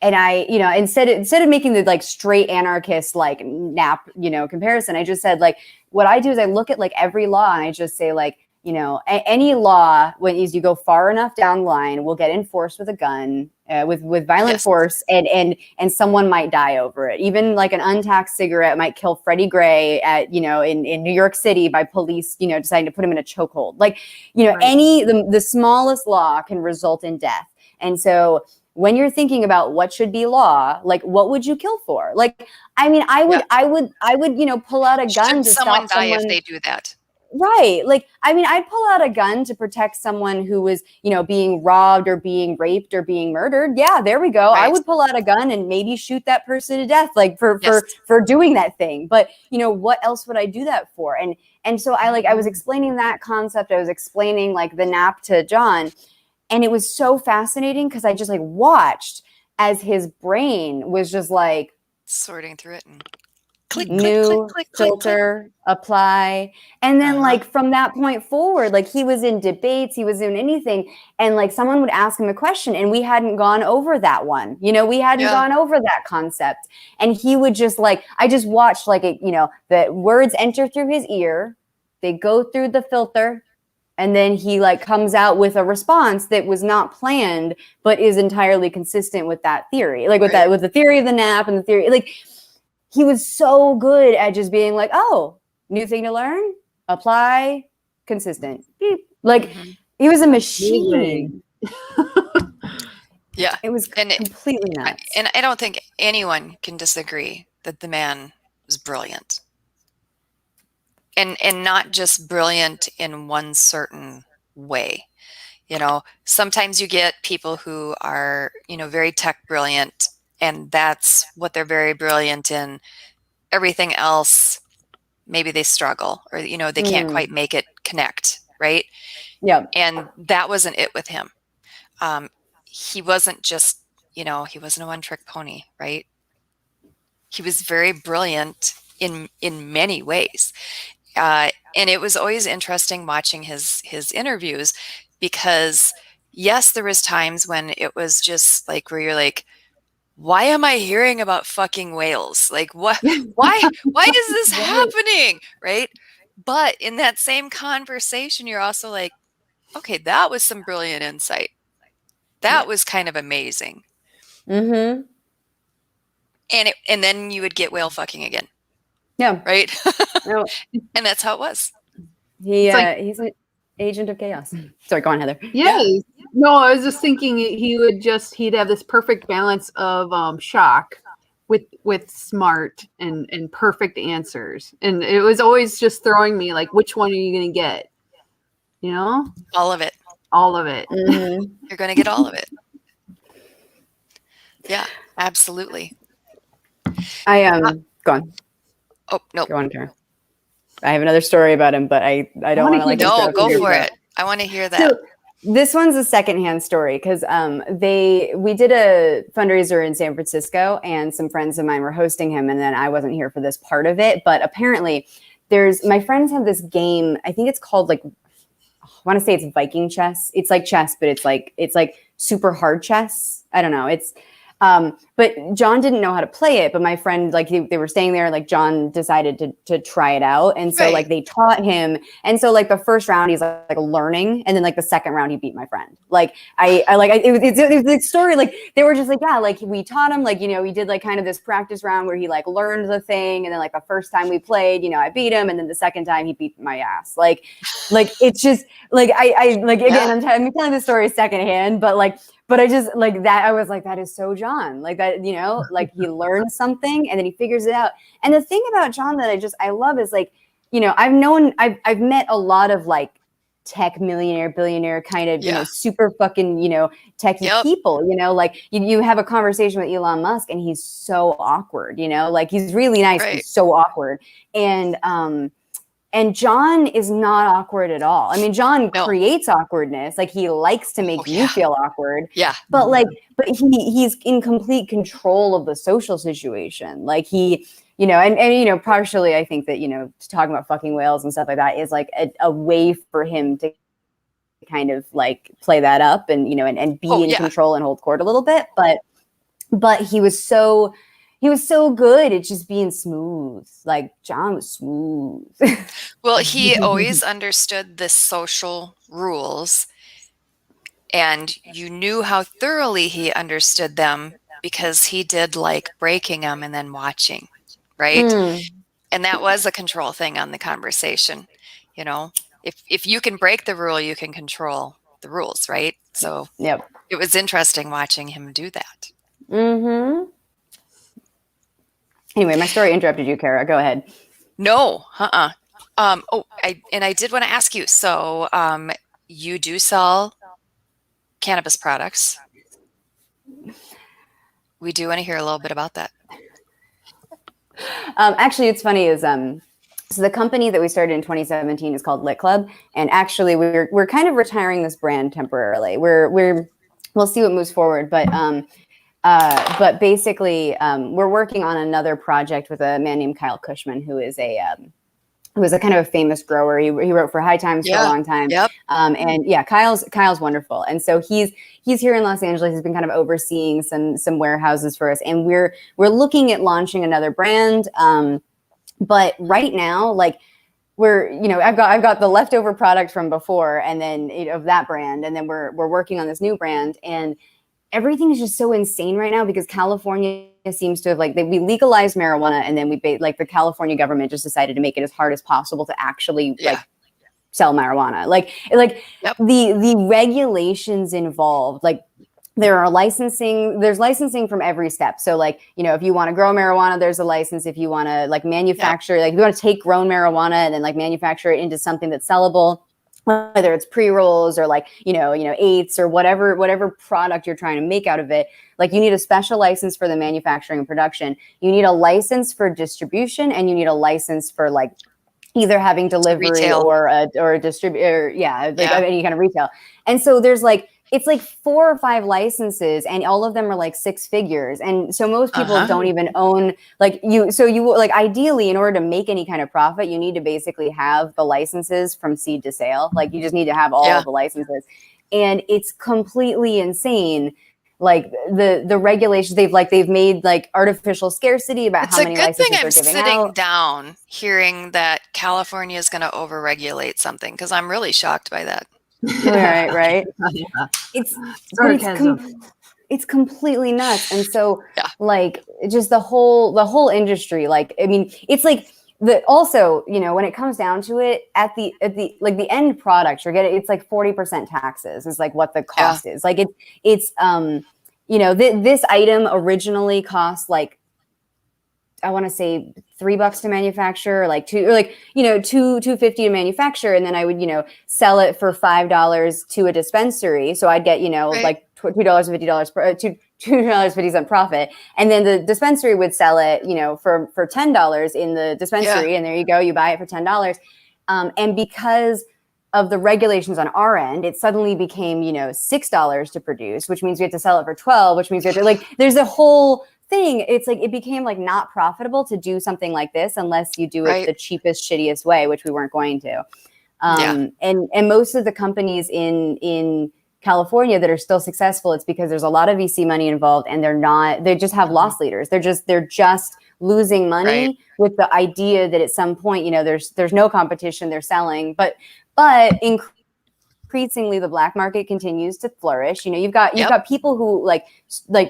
and I, you know, instead of making the like straight anarchist, like nap, you know, comparison, I just said like, what I do is I look at like every law and I just say like, you know, any law, when you go far enough down the line, will get enforced with a gun, with violent force, and someone might die over it. Even like an untaxed cigarette might kill Freddie Gray at, you know, in New York City by police, you know, deciding to put him in a chokehold. Like, you know, the smallest law can result in death. And so when you're thinking about what should be law, like what would you kill for? Like, I mean, I would, you know, pull out a gun to someone stop die someone if they do that. Right. Like, I mean, I'd pull out a gun to protect someone who was, you know, being robbed or being raped or being murdered. Yeah, there we go. I would pull out a gun and maybe shoot that person to death, like for doing that thing. But, you know, what else would I do that for? And so I was explaining that concept. I was explaining like the nap to John. And it was so fascinating because I just like watched as his brain was just like sorting through it and click, new click, filter, click. Apply. And then like from that point forward, like he was in debates, he was in anything. And like someone would ask him a question and we hadn't gone over that one, you know, we hadn't gone over that concept. And he would just like, I just watched like, it, you know, the words enter through his ear, they go through the filter. And then he like comes out with a response that was not planned, but is entirely consistent with that theory. Like with with the theory of the nap and the theory, like, he was so good at just being like, oh, new thing to learn, apply, consistent. Beep. Like he was a machine. Yeah. It was completely nuts. And I don't think anyone can disagree that the man was brilliant. And not just brilliant in one certain way. You know, sometimes you get people who are, you know, very tech brilliant, and that's what they're very brilliant in. Everything else, maybe they struggle, or, you know, they can't quite make it connect, right? Yeah. And that wasn't it with him. He wasn't just, you know, he wasn't a one-trick pony, right? He was very brilliant in many ways. And it was always interesting watching his interviews because, yes, there was times when it was just like where you're like, why am I hearing about fucking whales? Like, what? Why is this happening? Right? But in that same conversation, you're also like, okay, that was some brilliant insight. That was kind of amazing. Mm-hmm. And then you would get whale fucking again. Yeah. Right. No. And that's how it was. He's an agent of chaos. Sorry, go on, Heather. Yeah. No, I was just thinking he'd have this perfect balance of shock with smart and perfect answers. And it was always just throwing me like, which one are you going to get? You know? All of it. All of it. Mm-hmm. You're going to get all of it. Yeah, absolutely. Go on. Oh, no. Go on, Kara. I have another story about him, but I don't want to like. No, go for it. I want to hear that. So, this one's a secondhand story because we did a fundraiser in San Francisco and some friends of mine were hosting him, and then I wasn't here for this part of it. But apparently, my friends have this game. I think it's called like, I want to say it's Viking chess. It's like chess, but it's like super hard chess. I don't know. It's but John didn't know how to play it, but my friend, like they were staying there, like John decided to try it out. And so like they taught him. And so like the first round, he's like learning. And then like the second round, he beat my friend. Like it was a story. Like they were just like, yeah, like we taught him, like, you know, we did like kind of this practice round where he like learned the thing. And then like the first time we played, you know, I beat him. And then the second time he beat my ass. Like Like, it's just like, I like, again, I'm telling the story secondhand, but I just like that. I was like, that is so John, like that, you know, like he learns something and then he figures it out. And the thing about John that I love is like, you know, I've met a lot of like tech millionaire, billionaire kind of, you know, super fucking, you know, techy people, you know, like you have a conversation with Elon Musk and he's so awkward, you know, like he's really nice, but he's so awkward. And John is not awkward at all. I mean, John creates awkwardness. Like he likes to make you feel awkward. Yeah. But he's in complete control of the social situation. Like he, you know, and you know, partially I think that, you know, talking about fucking whales and stuff like that is like a way for him to kind of like play that up and, you know, and be in control and hold court a little bit. But he was so good at just being smooth. Like John was smooth. Well, he always understood the social rules, and you knew how thoroughly he understood them because he did like breaking them and then watching, right? And that was a control thing on the conversation. You know, if you can break the rule, you can control the rules, right? So it was interesting watching him do that. Mm-hmm. Anyway, my story interrupted you, Cara. Go ahead. No, I did want to ask you. So, you do sell cannabis products. We do want to hear a little bit about that. Actually, it's funny is so the company that we started in 2017 is called Lit Club, and actually we're kind of retiring this brand temporarily. We'll see what moves forward, but basically, we're working on another project with a man named Kyle Cushman, who is a kind of a famous grower. He wrote for High Times for a long time. And yeah, Kyle's wonderful. And so he's here in Los Angeles. He's been kind of overseeing some warehouses for us, and we're looking at launching another brand. But right now, like we're, you know, I've got the leftover product from before, and then, you know, of that brand, and then we're working on this new brand, and everything is just so insane right now because California seems to have we legalized marijuana, and then the California government just decided to make it as hard as possible to actually sell marijuana. The regulations involved, there's licensing from every step. So you know, if you want to grow marijuana, there's a license. If you want to manufacture, if you want to take grown marijuana and then manufacture it into something that's sellable, whether it's pre-rolls or eighths or whatever product you're trying to make out of it, you need a special license for the manufacturing and production. You need a license for distribution, and you need a license for either having delivery retail. or a distributor, any kind of retail. And so there's it's 4 or 5 licenses, and all of them are 6 figures. And so most people don't even own ideally, in order to make any kind of profit, you need to basically have the licenses from seed to sale. You just need to have all of the licenses. And it's completely insane. The regulations, they've made artificial scarcity about how many licenses they're giving out. It's a good thing I'm sitting down hearing that California is going to overregulate something, because I'm really shocked by that. Right. It's completely nuts. And so just the whole industry, also, you know, when it comes down to it, at the the end product you're getting, it's 40% taxes is what the cost is. It's you know, this item originally cost I want to say $3 to manufacture, $2.50 to manufacture, and then I would, you know, sell it for $5 to a dispensary. So I'd get, you know, $2.50 per $2.50 profit, and then the dispensary would sell it, you know, for $10 in the dispensary, and there you go, you buy it for $10. And because of the regulations on our end, it suddenly became, you know, $6 to produce, which means we have to sell it for $12, which means we have to there's a whole thing. It's it became not profitable to do something like this unless you do it the cheapest, shittiest way, which we weren't going to. And most of the companies in California that are still successful, it's because there's a lot of VC money involved, and they just have loss leaders. They're just losing money with the idea that at some point, you know, there's no competition, they're selling, but increasingly the black market continues to flourish. You know, you've got people who like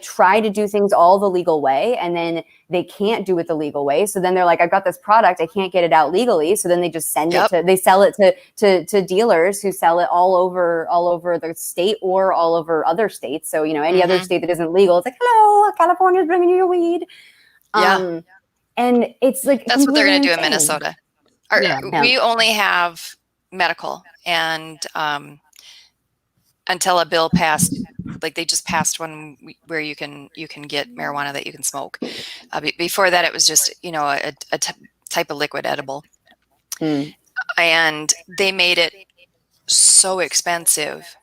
try to do things all the legal way, and then they can't do it the legal way. So then they're like, I've got this product, I can't get it out legally. So then they just they sell it to dealers who sell it all over the state or all over other states. So, you know, any other state that isn't legal, it's like, hello, California's bringing you your weed. And it's like, that's what they're going to do in Minnesota. We only have medical, and until a bill passed, like they just passed one where you can get marijuana that you can smoke. Before that, it was just, you know, a type of liquid edible, and they made it so expensive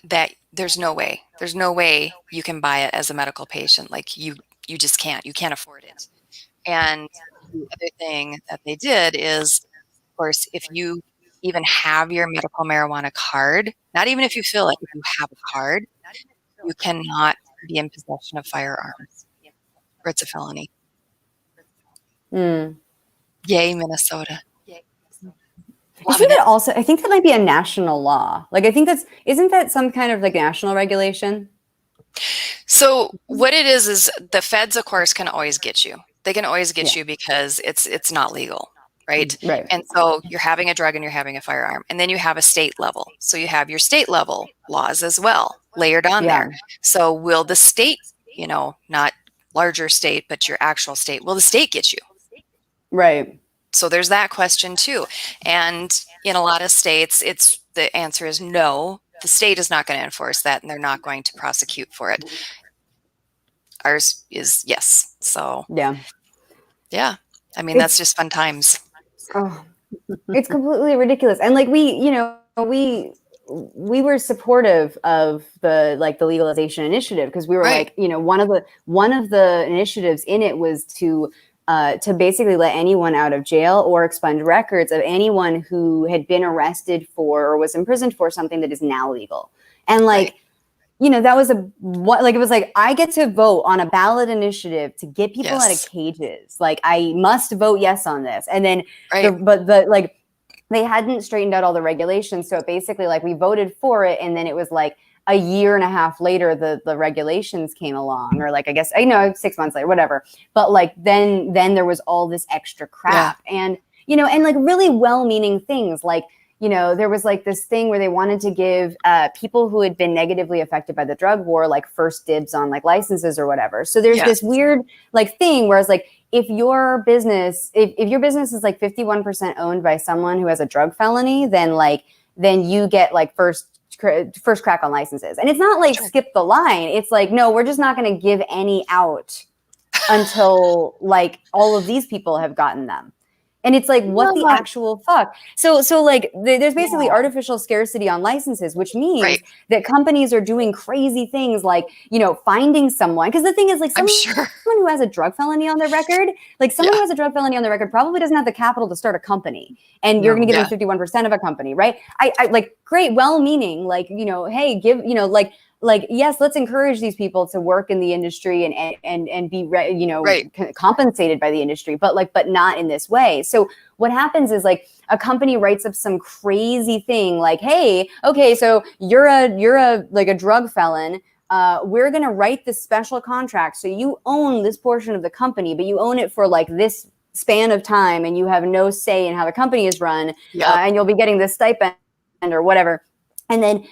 that there's no way you can buy it as a medical patient. Like you just can't afford it. And the other thing that they did is, of course, if you even have your medical marijuana card, not even if you feel like, if you have a card, you cannot be in possession of firearms, or it's a felony. Yay, Minnesota. Isn't it also, I think that might be a national law. Like, I think isn't that some kind of like national regulation? So what it is the feds, of course, can always get you. They can always get you because it's not legal, right? And so you're having a drug and you're having a firearm. And then you have a state level. So you have your state level laws as well layered on there. So will the state, you know, not larger state, but your actual state, will the state get you? Right. So there's that question too. And in a lot of states, the answer is no. The state is not going to enforce that, and they're not going to prosecute for it. Ours is yes. So yeah. I mean, that's just fun times. Oh, it's completely ridiculous. And like we were supportive of the legalization initiative, because we were like, you know, one of the initiatives in it was to basically let anyone out of jail or expunge records of anyone who had been arrested for or was imprisoned for something that is now legal. And like, you know, that was it was like, I get to vote on a ballot initiative to get people out of cages. Like, I must vote yes on this. And then, they hadn't straightened out all the regulations. So basically, like, we voted for it, and then it was like a year and a half later, the regulations came along, or like, I guess, 6 months later, whatever. But like, then there was all this extra crap, and, you know, and like really well-meaning things, like, you know, there was like this thing where they wanted to give people who had been negatively affected by the drug war, like, first dibs on like licenses or whatever. So there's this weird like thing, whereas like, if your business is like 51% owned by someone who has a drug felony, then you get like first crack on licenses. And it's not like skip the line. It's like, no, we're just not going to give any out until like all of these people have gotten them. And it's like, what the actual fuck? So like, there's basically artificial scarcity on licenses, which means that companies are doing crazy things, like, you know, finding someone. Because the thing is, like, someone who has a drug felony on their record, probably doesn't have the capital to start a company. And you're going to give them 51% of a company, right? I like, great, well-meaning, like, you know, hey, give, you know, like, yes, let's encourage these people to work in the industry and be, compensated by the industry, but not in this way. So what happens is, like, a company writes up some crazy thing, like, hey, okay, so you're a drug felon. We're going to write this special contract. So you own this portion of the company, but you own it for like this span of time, and you have no say in how the company is run. And you'll be getting this stipend or whatever. And then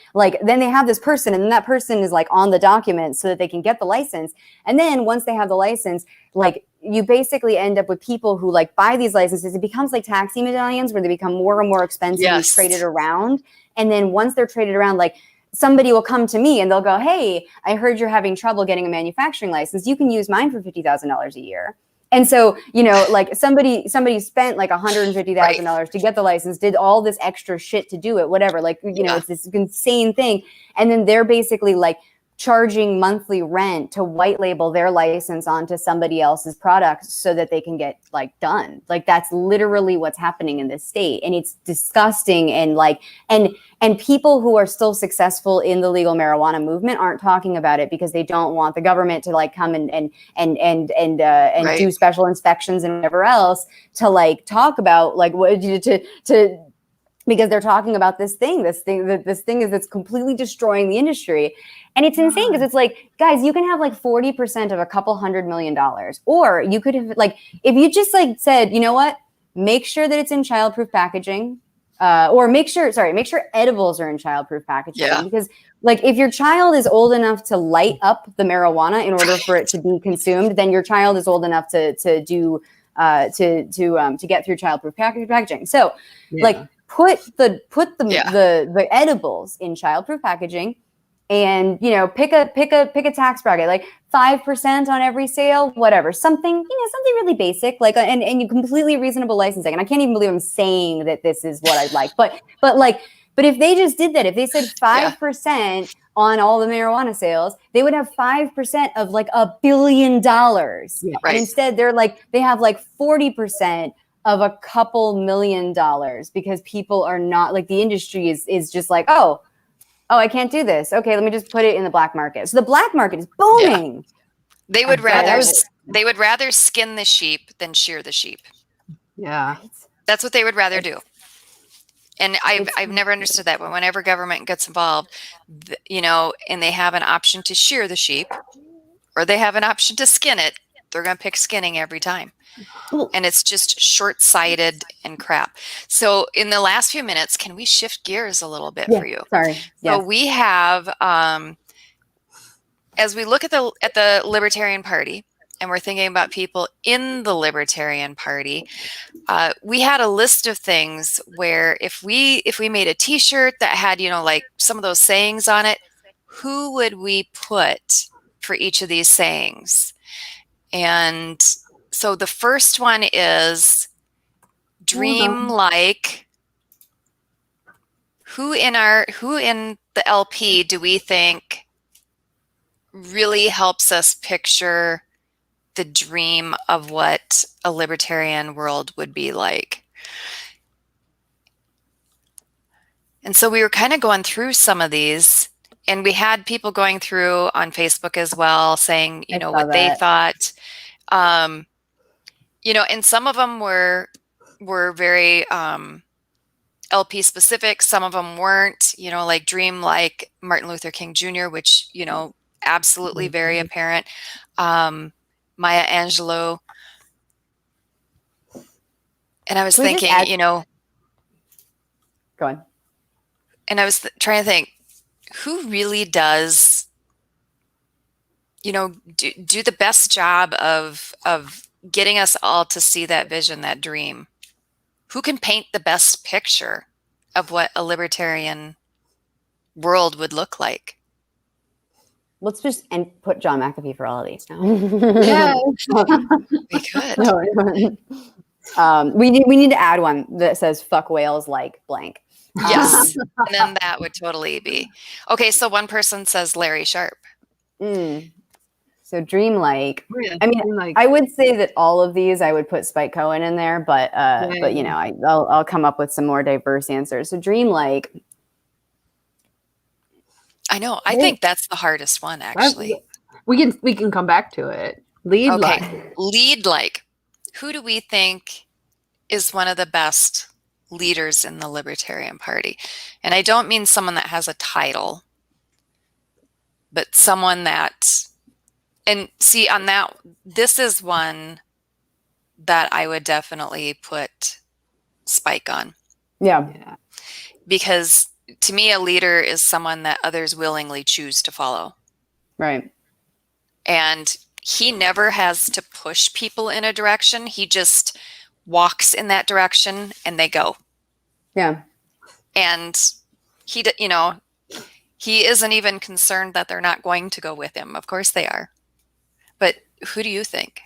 they have this person, and then that person is like on the document so that they can get the license. And then once they have the license, like, you basically end up with people who like buy these licenses. It becomes like taxi medallions, where they become more and more expensive and traded around. And then once they're traded around, like, somebody will come to me and they'll go, hey, I heard you're having trouble getting a manufacturing license. You can use mine for $50,000 a year. And so, you know, like, somebody spent like $150,000 to get the license, did all this extra shit to do it, whatever. Like, you know, it's this insane thing. And then they're basically like charging monthly rent to white label their license onto somebody else's product so that they can get like done. Like, that's literally what's happening in this state. And it's disgusting. And like, and people who are still successful in the legal marijuana movement aren't talking about it, because they don't want the government to like come and do special inspections and whatever else to like talk about like what to because they're talking about this thing that's completely destroying the industry. And it's insane because it's like, guys, you can have like 40% of a couple $100 million, or you could have, like, if you just like said, you know what, make sure that it's in childproof packaging, or make sure edibles are in childproof packaging. Yeah. Because like if your child is old enough to light up the marijuana in order for it to be consumed, then your child is old enough to get through childproof packaging. So like put the edibles in childproof packaging, and pick a tax bracket, like 5% on every sale, whatever, something really basic, like, and you completely reasonable licensing. And I can't even believe I'm saying that this is what I'd like, but if they just did that, if they said 5% on all the marijuana sales, they would have 5% of like $1 billion. Yeah, right. And instead they have like 40% of a couple $1 million, because people are not, like, the industry is just like, oh, I can't do this. Okay, let me just put it in the black market. So the black market is booming. Yeah. They would rather skin the sheep than shear the sheep. Yeah. That's what they would rather do. And I've never understood that. But whenever government gets involved, and they have an option to shear the sheep, or they have an option to skin it, they're going to pick skinning every time. And it's just short-sighted and crap. So in the last few minutes, can we shift gears a little bit for you? Sorry. So we have, as we look at the Libertarian Party, and we're thinking about people in the Libertarian Party, we had a list of things where if we made a T-shirt that had, like some of those sayings on it, who would we put for each of these sayings? And so the first one is dream like. Who in the LP do we think really helps us picture the dream of what a libertarian world would be like? And so we were kind of going through some of these, and we had people going through on Facebook as well, saying, what they thought. And some of them were very LP specific. Some of them weren't, like dream like Martin Luther King Jr., which, absolutely very apparent. Maya Angelou. And I was thinking, go on. And I was trying to think, who really does, do the best job of getting us all to see that vision, that dream? Who can paint the best picture of what a libertarian world would look like? Let's just put John McAfee for all of these. Yeah, we could. We need to add one that says "fuck whales like blank." Yes, and then that would totally be okay. So one person says Larry Sharp. So dream like. I mean, I would say that all of these I would put Spike Cohen in there, but I'll come up with some more diverse answers. So dream like. I know. I think that's the hardest one, actually. We can come back to it. Lead like. Who do we think is one of the best leaders in the Libertarian Party? And I don't mean someone that has a title, but someone that, and see on that, this is one that I would definitely put Spike on. Yeah. Because to me, a leader is someone that others willingly choose to follow. Right. And he never has to push people in a direction. He just walks in that direction and they go. Yeah. And he isn't even concerned that they're not going to go with him. Of course they are. But who do you think?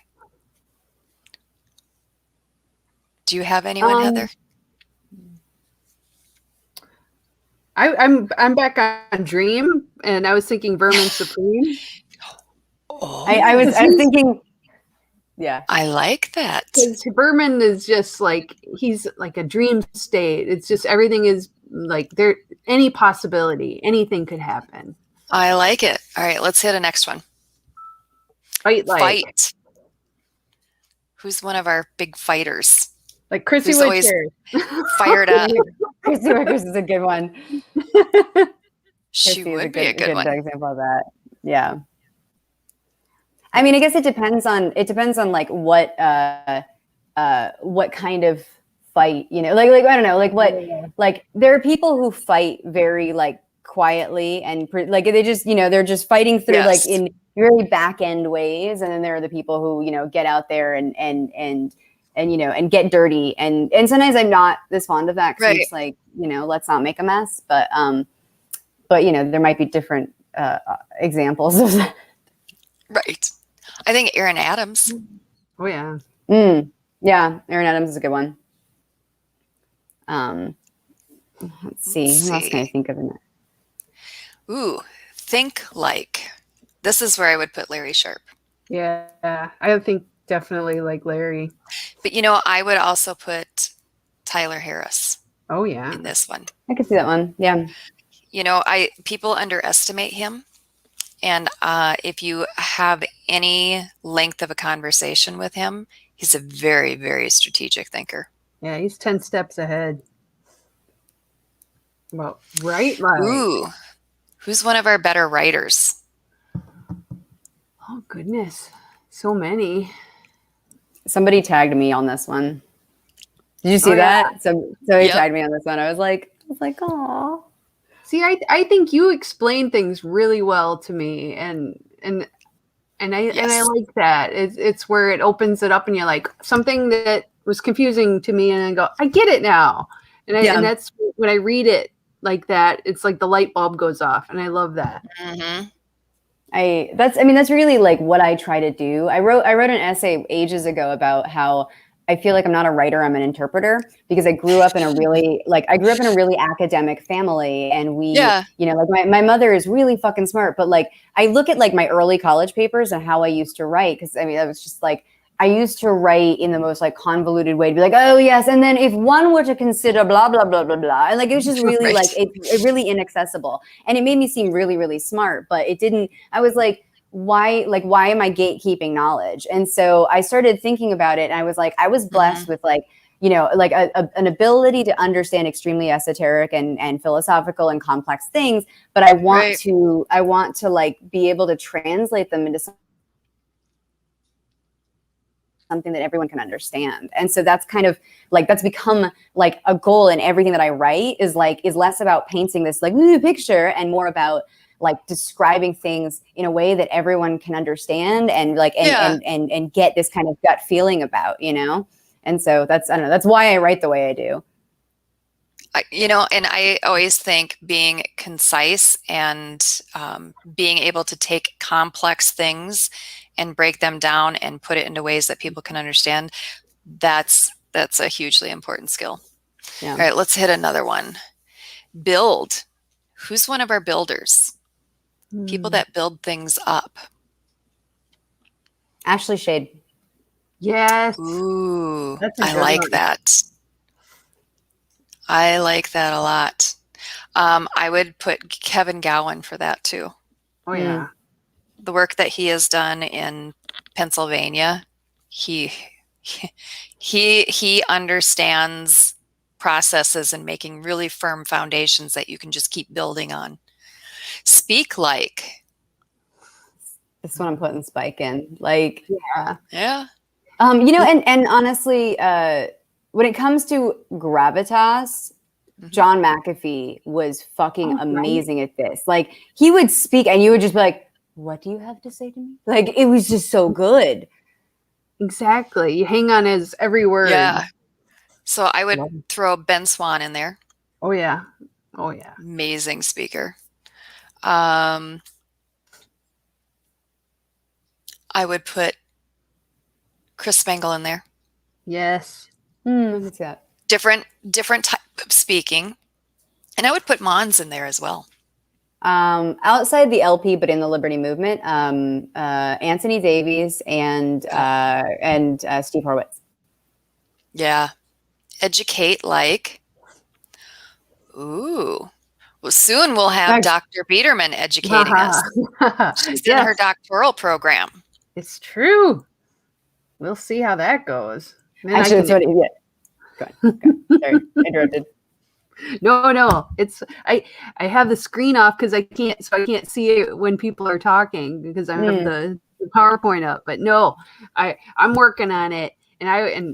Do you have anyone, Heather? I'm back on Dream, and I was thinking Vermin Supreme. I was thinking, yeah. I like that. Vermin is just like, he's like a dream state. It's just everything is like there. Any possibility, anything could happen. I like it. All right, let's hit a next one. Fight. Who's one of our big fighters? Like Chrissy always fired up. Christy Wickers is a good one. She would be a good one. Example of that. Yeah. I mean, I guess it depends on like what kind of fight, you know, like I don't know, like what, like there are people who fight very like quietly and like they just, you know, they're just fighting through like in very back end ways, and then there are the people who, you know, get out there and you know, and get dirty, and sometimes I'm not as fond of that because I'm just like, you know, let's not make a mess, but you know, there might be different examples of that. Right. I think Aaron Adams. Oh yeah. Yeah, Aaron Adams is a good one. Let's see. Who else can I think of in that? Ooh, think like. This is where I would put Larry Sharpe. Yeah, I think definitely like Larry. But you know, I would also put Tyler Harris. Oh yeah. In this one. I could see that one. Yeah. You know, people underestimate him. And if you have any length of a conversation with him, he's a very, very strategic thinker. Yeah, he's 10 steps ahead. Well, right. Ooh, who's one of our better writers? Oh, goodness. So many. Somebody tagged me on this one. Did you see that? Yeah. Somebody tagged me on this one. I was like, oh. See, I think you explain things really well to me, and I like that. It's where it opens it up, and you're like, something that was confusing to me, and I go, I get it now. And that's when I read it like that, it's like the light bulb goes off, and I love that. Mm-hmm. That's really like what I try to do. I wrote an essay ages ago about how I feel like I'm not a writer, I'm an interpreter, because I grew up in a really academic family, and we, you know, like my mother is really fucking smart, but like I look at like my early college papers and how I used to write, because I mean, I was just like, I used to write in the most like convoluted way, to be like, oh yes, and then if one were to consider blah blah blah blah blah, and like it was just really like it really inaccessible, and it made me seem really really smart, but it didn't. I was like, why am I gatekeeping knowledge? And so I started thinking about it, and I was like, I was blessed with like, you know, like an ability to understand extremely esoteric and philosophical and complex things, but I want to like be able to translate them into something that everyone can understand. And so that's kind of like, that's become like a goal in everything that I write, is less about painting this like picture and more about like describing things in a way that everyone can understand and like and get this kind of gut feeling about, you know. And so that's, I don't know, that's why I write the way I do. You know, and I always think being concise and being able to take complex things and break them down and put it into ways that people can understand, that's a hugely important skill. Yeah. All right, let's hit another one. Build. Who's one of our builders? People that build things up. Ashley Shade. Yes. Ooh, I like that. I like that a lot. I would put Kevin Gowan for that too. Oh yeah. The work that he has done in Pennsylvania, he understands processes and making really firm foundations that you can just keep building on. Speak like. This one I'm putting Spike in. Like, yeah. You know, and honestly, when it comes to gravitas, John McAfee was fucking amazing at this. Like, he would speak and you would just be like, what do you have to say to me? Like, it was just so good. Exactly. You hang on his every word. Yeah. So I would throw Ben Swan in there. Oh yeah. Oh yeah. Amazing speaker. I would put Chris Spangle in there. Yes. What's that? Different type of speaking. And I would put Mons in there as well. Outside the LP, but in the Liberty Movement, Anthony Davies and Steve Horwitz. Yeah. Educate like. Ooh. Well, soon we'll have Dr. Biederman educating us. She's in her doctoral program. It's true. We'll see how that goes. Actually, that's what it is. Go ahead. Sorry, interrupted. No. It's I have the screen off because I can't see it when people are talking because I have the PowerPoint up. But no, I'm working on it.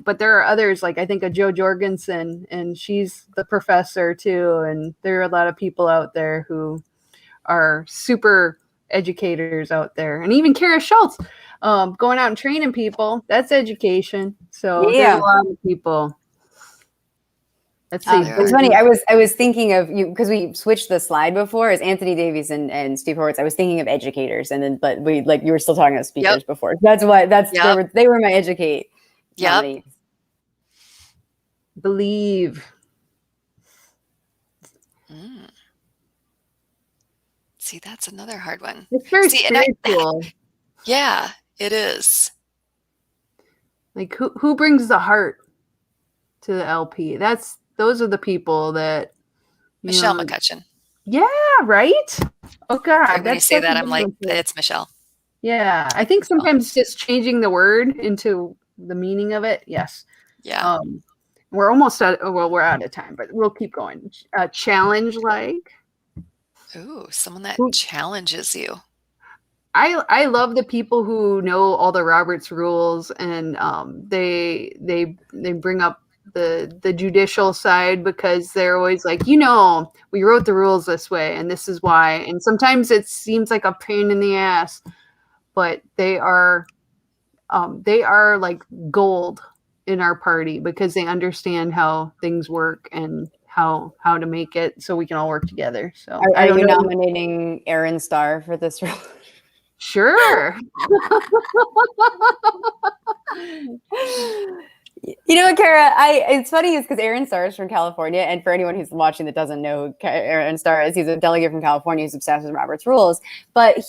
But there are others, like I think of Jo Jorgensen, and she's the professor too. And there are a lot of people out there who are super educators out there. And even Kara Schultz, going out and training people, that's education. So there's a lot of people. It's funny. I was thinking of you because we switched the slide before as Anthony Davies and Steve Horowitz. I was thinking of educators, and then but we you were still talking about speakers before. That's why they were my educate. Yep. Believe. See, that's another hard one. It's very spiritual. Yeah, it is. Like who brings the heart to the LP? Those are the people that Michelle McCutcheon. Yeah, right? Oh God. When you say that, I'm like, it's Michelle. Yeah. I think sometimes just changing the word into the meaning of it. Yes. Yeah. We're almost we're out of time, but we'll keep going. Challenge like. Ooh, someone that challenges you. I love the people who know all the Robert's rules, and they bring up the judicial side because they're always like, we wrote the rules this way and this is why. And sometimes it seems like a pain in the ass, but they are like gold in our party because they understand how things work and how to make it so we can all work together. So are you nominating Aaron Starr for this role? Sure. You know what, Kara? It's funny because Aaron Starr is from California, and for anyone who's watching that doesn't know who Aaron Starr is, he's a delegate from California who's obsessed with Robert's rules. But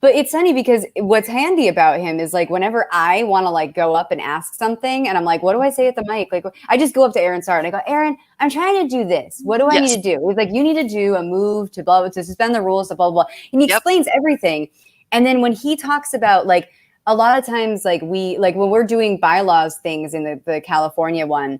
it's funny because what's handy about him is like whenever I want to like go up and ask something, and I'm like, what do I say at the mic? Like I just go up to Aaron Starr and I go, Aaron, I'm trying to do this. What do I need to do? He's like, you need to do a move to blah blah to suspend the rules to blah blah blah, and he explains everything. And then when he talks about like, a lot of times, like when we're doing bylaws things in the California one,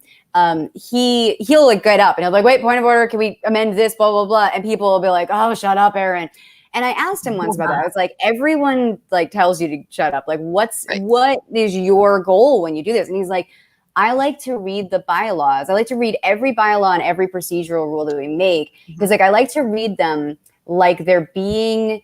he'll like get up and he'll be like, wait, point of order, can we amend this, blah, blah, blah. And people will be like, oh, shut up, Aaron. And I asked him once about that. I was like, everyone like tells you to shut up. Like, what is your goal when you do this? And he's like, I like to read the bylaws. I like to read every bylaw and every procedural rule that we make. Because like, I like to read them like they're being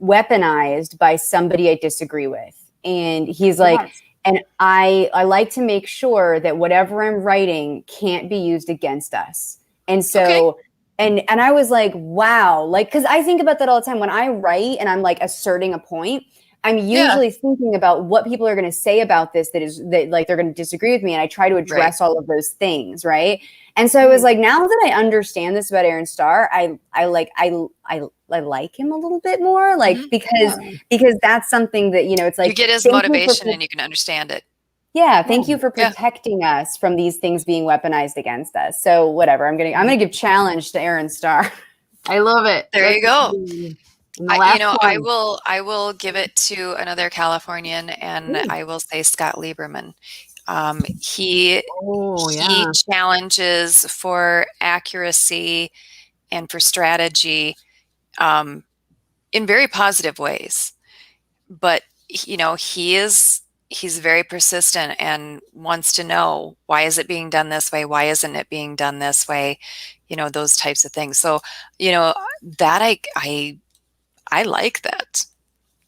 weaponized by somebody I disagree with. And he's like, and I like to make sure that whatever I'm writing can't be used against us. And so, and I was like, wow, like, cause I think about that all the time when I write and I'm like asserting a point, I'm usually thinking about what people are going to say about this that like they're going to disagree with me. And I try to address all of those things. Right. And so I was like, now that I understand this about Aaron Starr, I like him a little bit more, like because that's something that it's like you get his motivation and you can understand it. Yeah, thank you for protecting us from these things being weaponized against us. So whatever, I'm gonna give challenge to Aaron Starr. I love it. There you go. I will give it to another Californian, and I will say Scott Lieberman. He challenges for accuracy and for strategy in very positive ways, but he's very persistent and wants to know, why is it being done this way? Why isn't it being done this way? Those types of things. So, that I like that.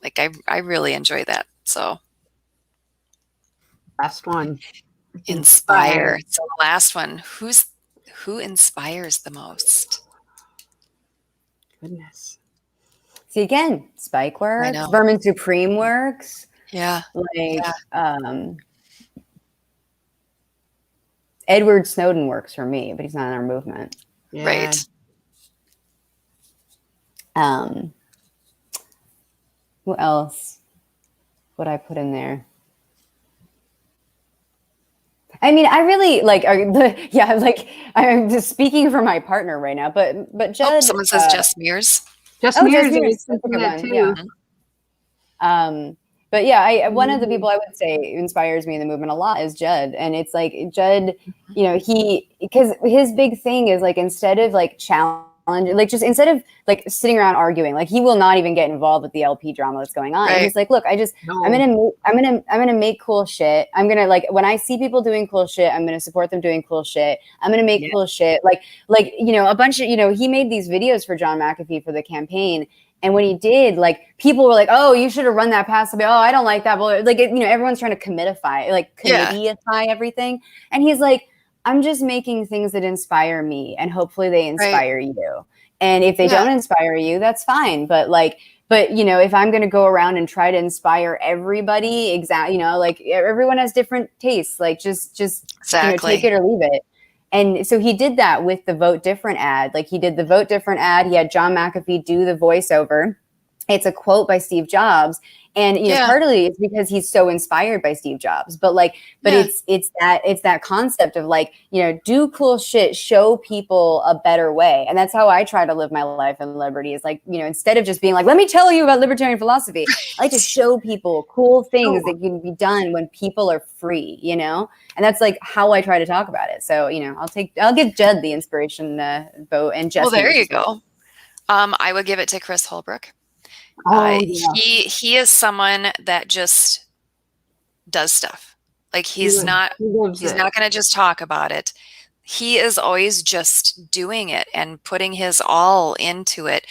Like, I really enjoy that. So last one. Inspire. So the last one, who inspires the most? Goodness. See, again, Spike works. Vermin Supreme works. Yeah. Edward Snowden works for me, but he's not in our movement. Yeah. Right. Who else would I put in there? I mean, I really I'm just speaking for my partner right now, but Judd. Someone says Jess Mears. Jess Mears is thinking that too. Yeah. But yeah, one of the people I would say inspires me in the movement a lot is Judd. And it's like Judd, you know, because his big thing is like, instead of like like just instead of like sitting around arguing, like he will not even get involved with the LP drama that's going on. Right. And he's like, look, I'm gonna make cool shit. I'm gonna, like, when I see people doing cool shit, I'm gonna support them doing cool shit. I'm gonna make cool shit. Like, you know, a bunch of, you know, he made these videos for John McAfee for the campaign. And when he did, like, people were like, oh, you should have run that past me. Oh, I don't like that. But like, you know, everyone's trying to committeeify everything. And he's like, I'm just making things that inspire me, and hopefully they inspire you. And if they don't inspire you, that's fine. But you know, if I'm going to go around and try to inspire everybody, you know, like, everyone has different tastes. Like, just exactly. You know, take it or leave it. And so he did that with the Vote Different ad. Like, he did the Vote Different ad. He had John McAfee do the voiceover. It's a quote by Steve Jobs. And, you know, partly it's because he's so inspired by Steve Jobs, but it's that concept of, like, you know, do cool shit, show people a better way. And that's how I try to live my life in liberty, is like, you know, instead of just being like, let me tell you about libertarian philosophy, I like to show people cool things that can be done when people are free, you know? And that's like how I try to talk about it. So, you know, I'll give Judd the inspiration vote, and Jesse. Well, there you go. I would give it to Chris Holbrook. He is someone that just does stuff. Like, he's not going to just talk about it. He is always just doing it and putting his all into it.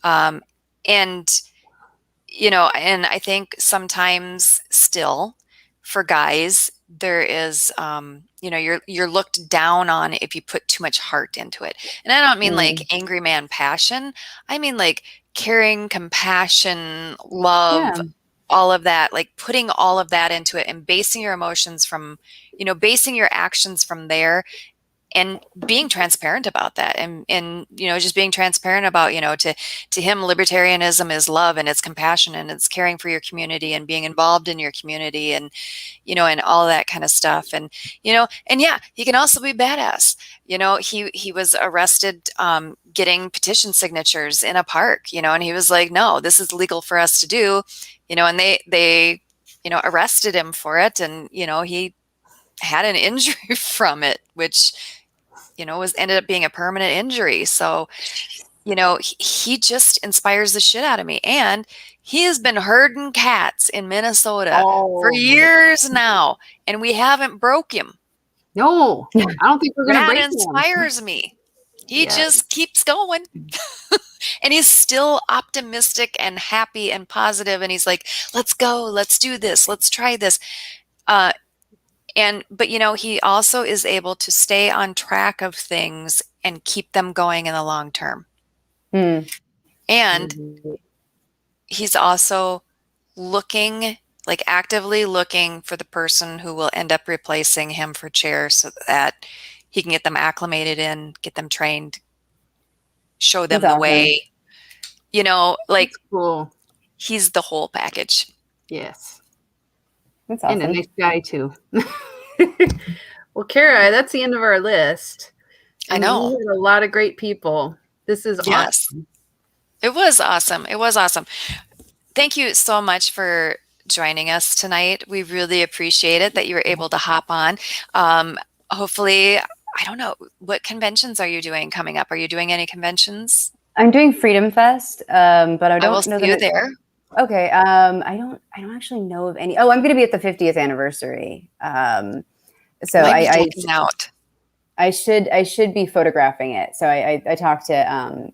And, you know, and I think sometimes still for guys, there is, you know, you're looked down on if you put too much heart into it. And I don't mean like angry man passion. I mean like caring, compassion, love, all of that, like putting all of that into it and basing your emotions from, you know, basing your actions from there, and being transparent about that, and you know, just being transparent about, you know, to him, libertarianism is love, and it's compassion, and it's caring for your community, and being involved in your community, and, you know, and all that kind of stuff. And, you know, and yeah, he can also be badass. You know, he was arrested getting petition signatures in a park, you know, and he was like, no, this is legal for us to do, you know, and they you know, arrested him for it, and, you know, he had an injury from it, which, you know, ended up being a permanent injury. So, you know, he just inspires the shit out of me. And he has been herding cats in Minnesota for years now, and we haven't broke him. No, I don't think we're going to break him. That inspires me. He just keeps going. And he's still optimistic and happy and positive. And he's like, let's go, let's do this, let's try this. But, you know, he also is able to stay on track of things and keep them going in the long term. And he's also actively looking for the person who will end up replacing him for chair, so that he can get them acclimated in, get them trained, show them the way, you know, like, cool. He's the whole package. Yes. That's awesome. And a nice guy too. Well, Cara, that's the end of our list. I know. We had a lot of great people. This is awesome. It was awesome. It was awesome. Thank you so much for joining us tonight. We really appreciate it that you were able to hop on. Hopefully, I don't know, what conventions are you doing coming up? Are you doing any conventions? I'm doing Freedom Fest, but I don't know that you there. Okay. I don't actually know of any. Oh, I'm going to be at the 50th anniversary. So I should be photographing it. So I talked to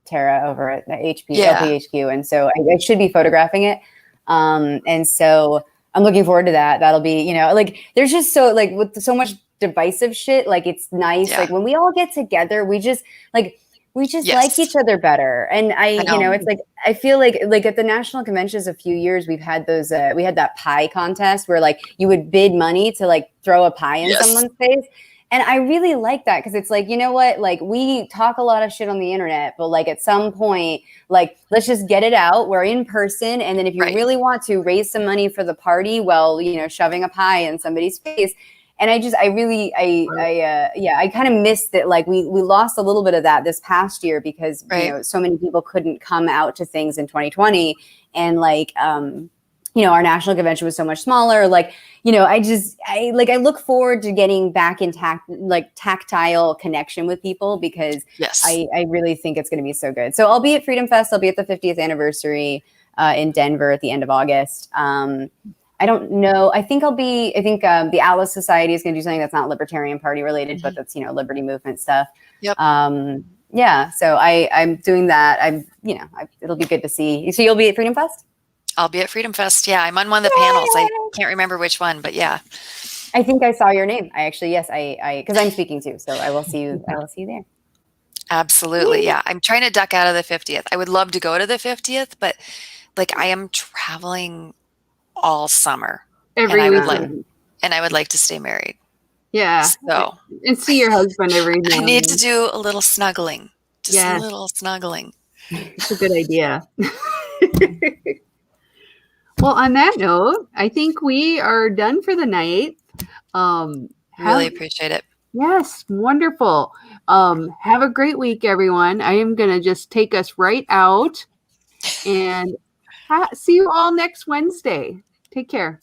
Tara over at the LPHQ, and so I should be photographing it. And so I'm looking forward to that. That'll be, you know, like, there's just like with so much divisive shit, like, it's nice. Like, when we all get together, we just like each other better. And you know, it's like, I feel like at the national conventions a few years, we've had those, we had that pie contest where, like, you would bid money to, like, throw a pie in someone's face. And I really like that, because it's like, you know what, like, we talk a lot of shit on the internet, but, like, at some point, like, let's just get it out. We're in person. And then if you really want to raise some money for the party, well, you know, shoving a pie in somebody's face. And I kind of missed that. Like, we lost a little bit of that this past year, because you know, so many people couldn't come out to things in 2020, and like our national convention was so much smaller. Like, I look forward to getting back in tactile connection with people, because Yes. I really think it's going to be so good. So I'll be at Freedom Fest. I'll be at the 50th anniversary in Denver at the end of August. I don't know. I think the Alice Society is going to do something that's not Libertarian Party related, but that's, Liberty Movement stuff. Yep. Yeah. So I'm doing that. It'll be good to see. So you'll be at Freedom Fest? I'll be at Freedom Fest. Yeah, I'm on one of the panels. I can't remember which one, but yeah. I think I saw your name. Yes, because I'm speaking too. So I will see you. I will see you there. Absolutely. Yeah. I'm trying to duck out of the 50th. I would love to go to the 50th, but like I am traveling all summer. Every weekend. And I would like to stay married. Yeah. So and see your husband every now. I need to do a little snuggling. Just Yes. a little snuggling. It's a good idea. Well, on that note, I think we are done for the night. Really appreciate it. Yes, wonderful. Have a great week, everyone. I am going to just take us right out and see you all next Wednesday. Take care.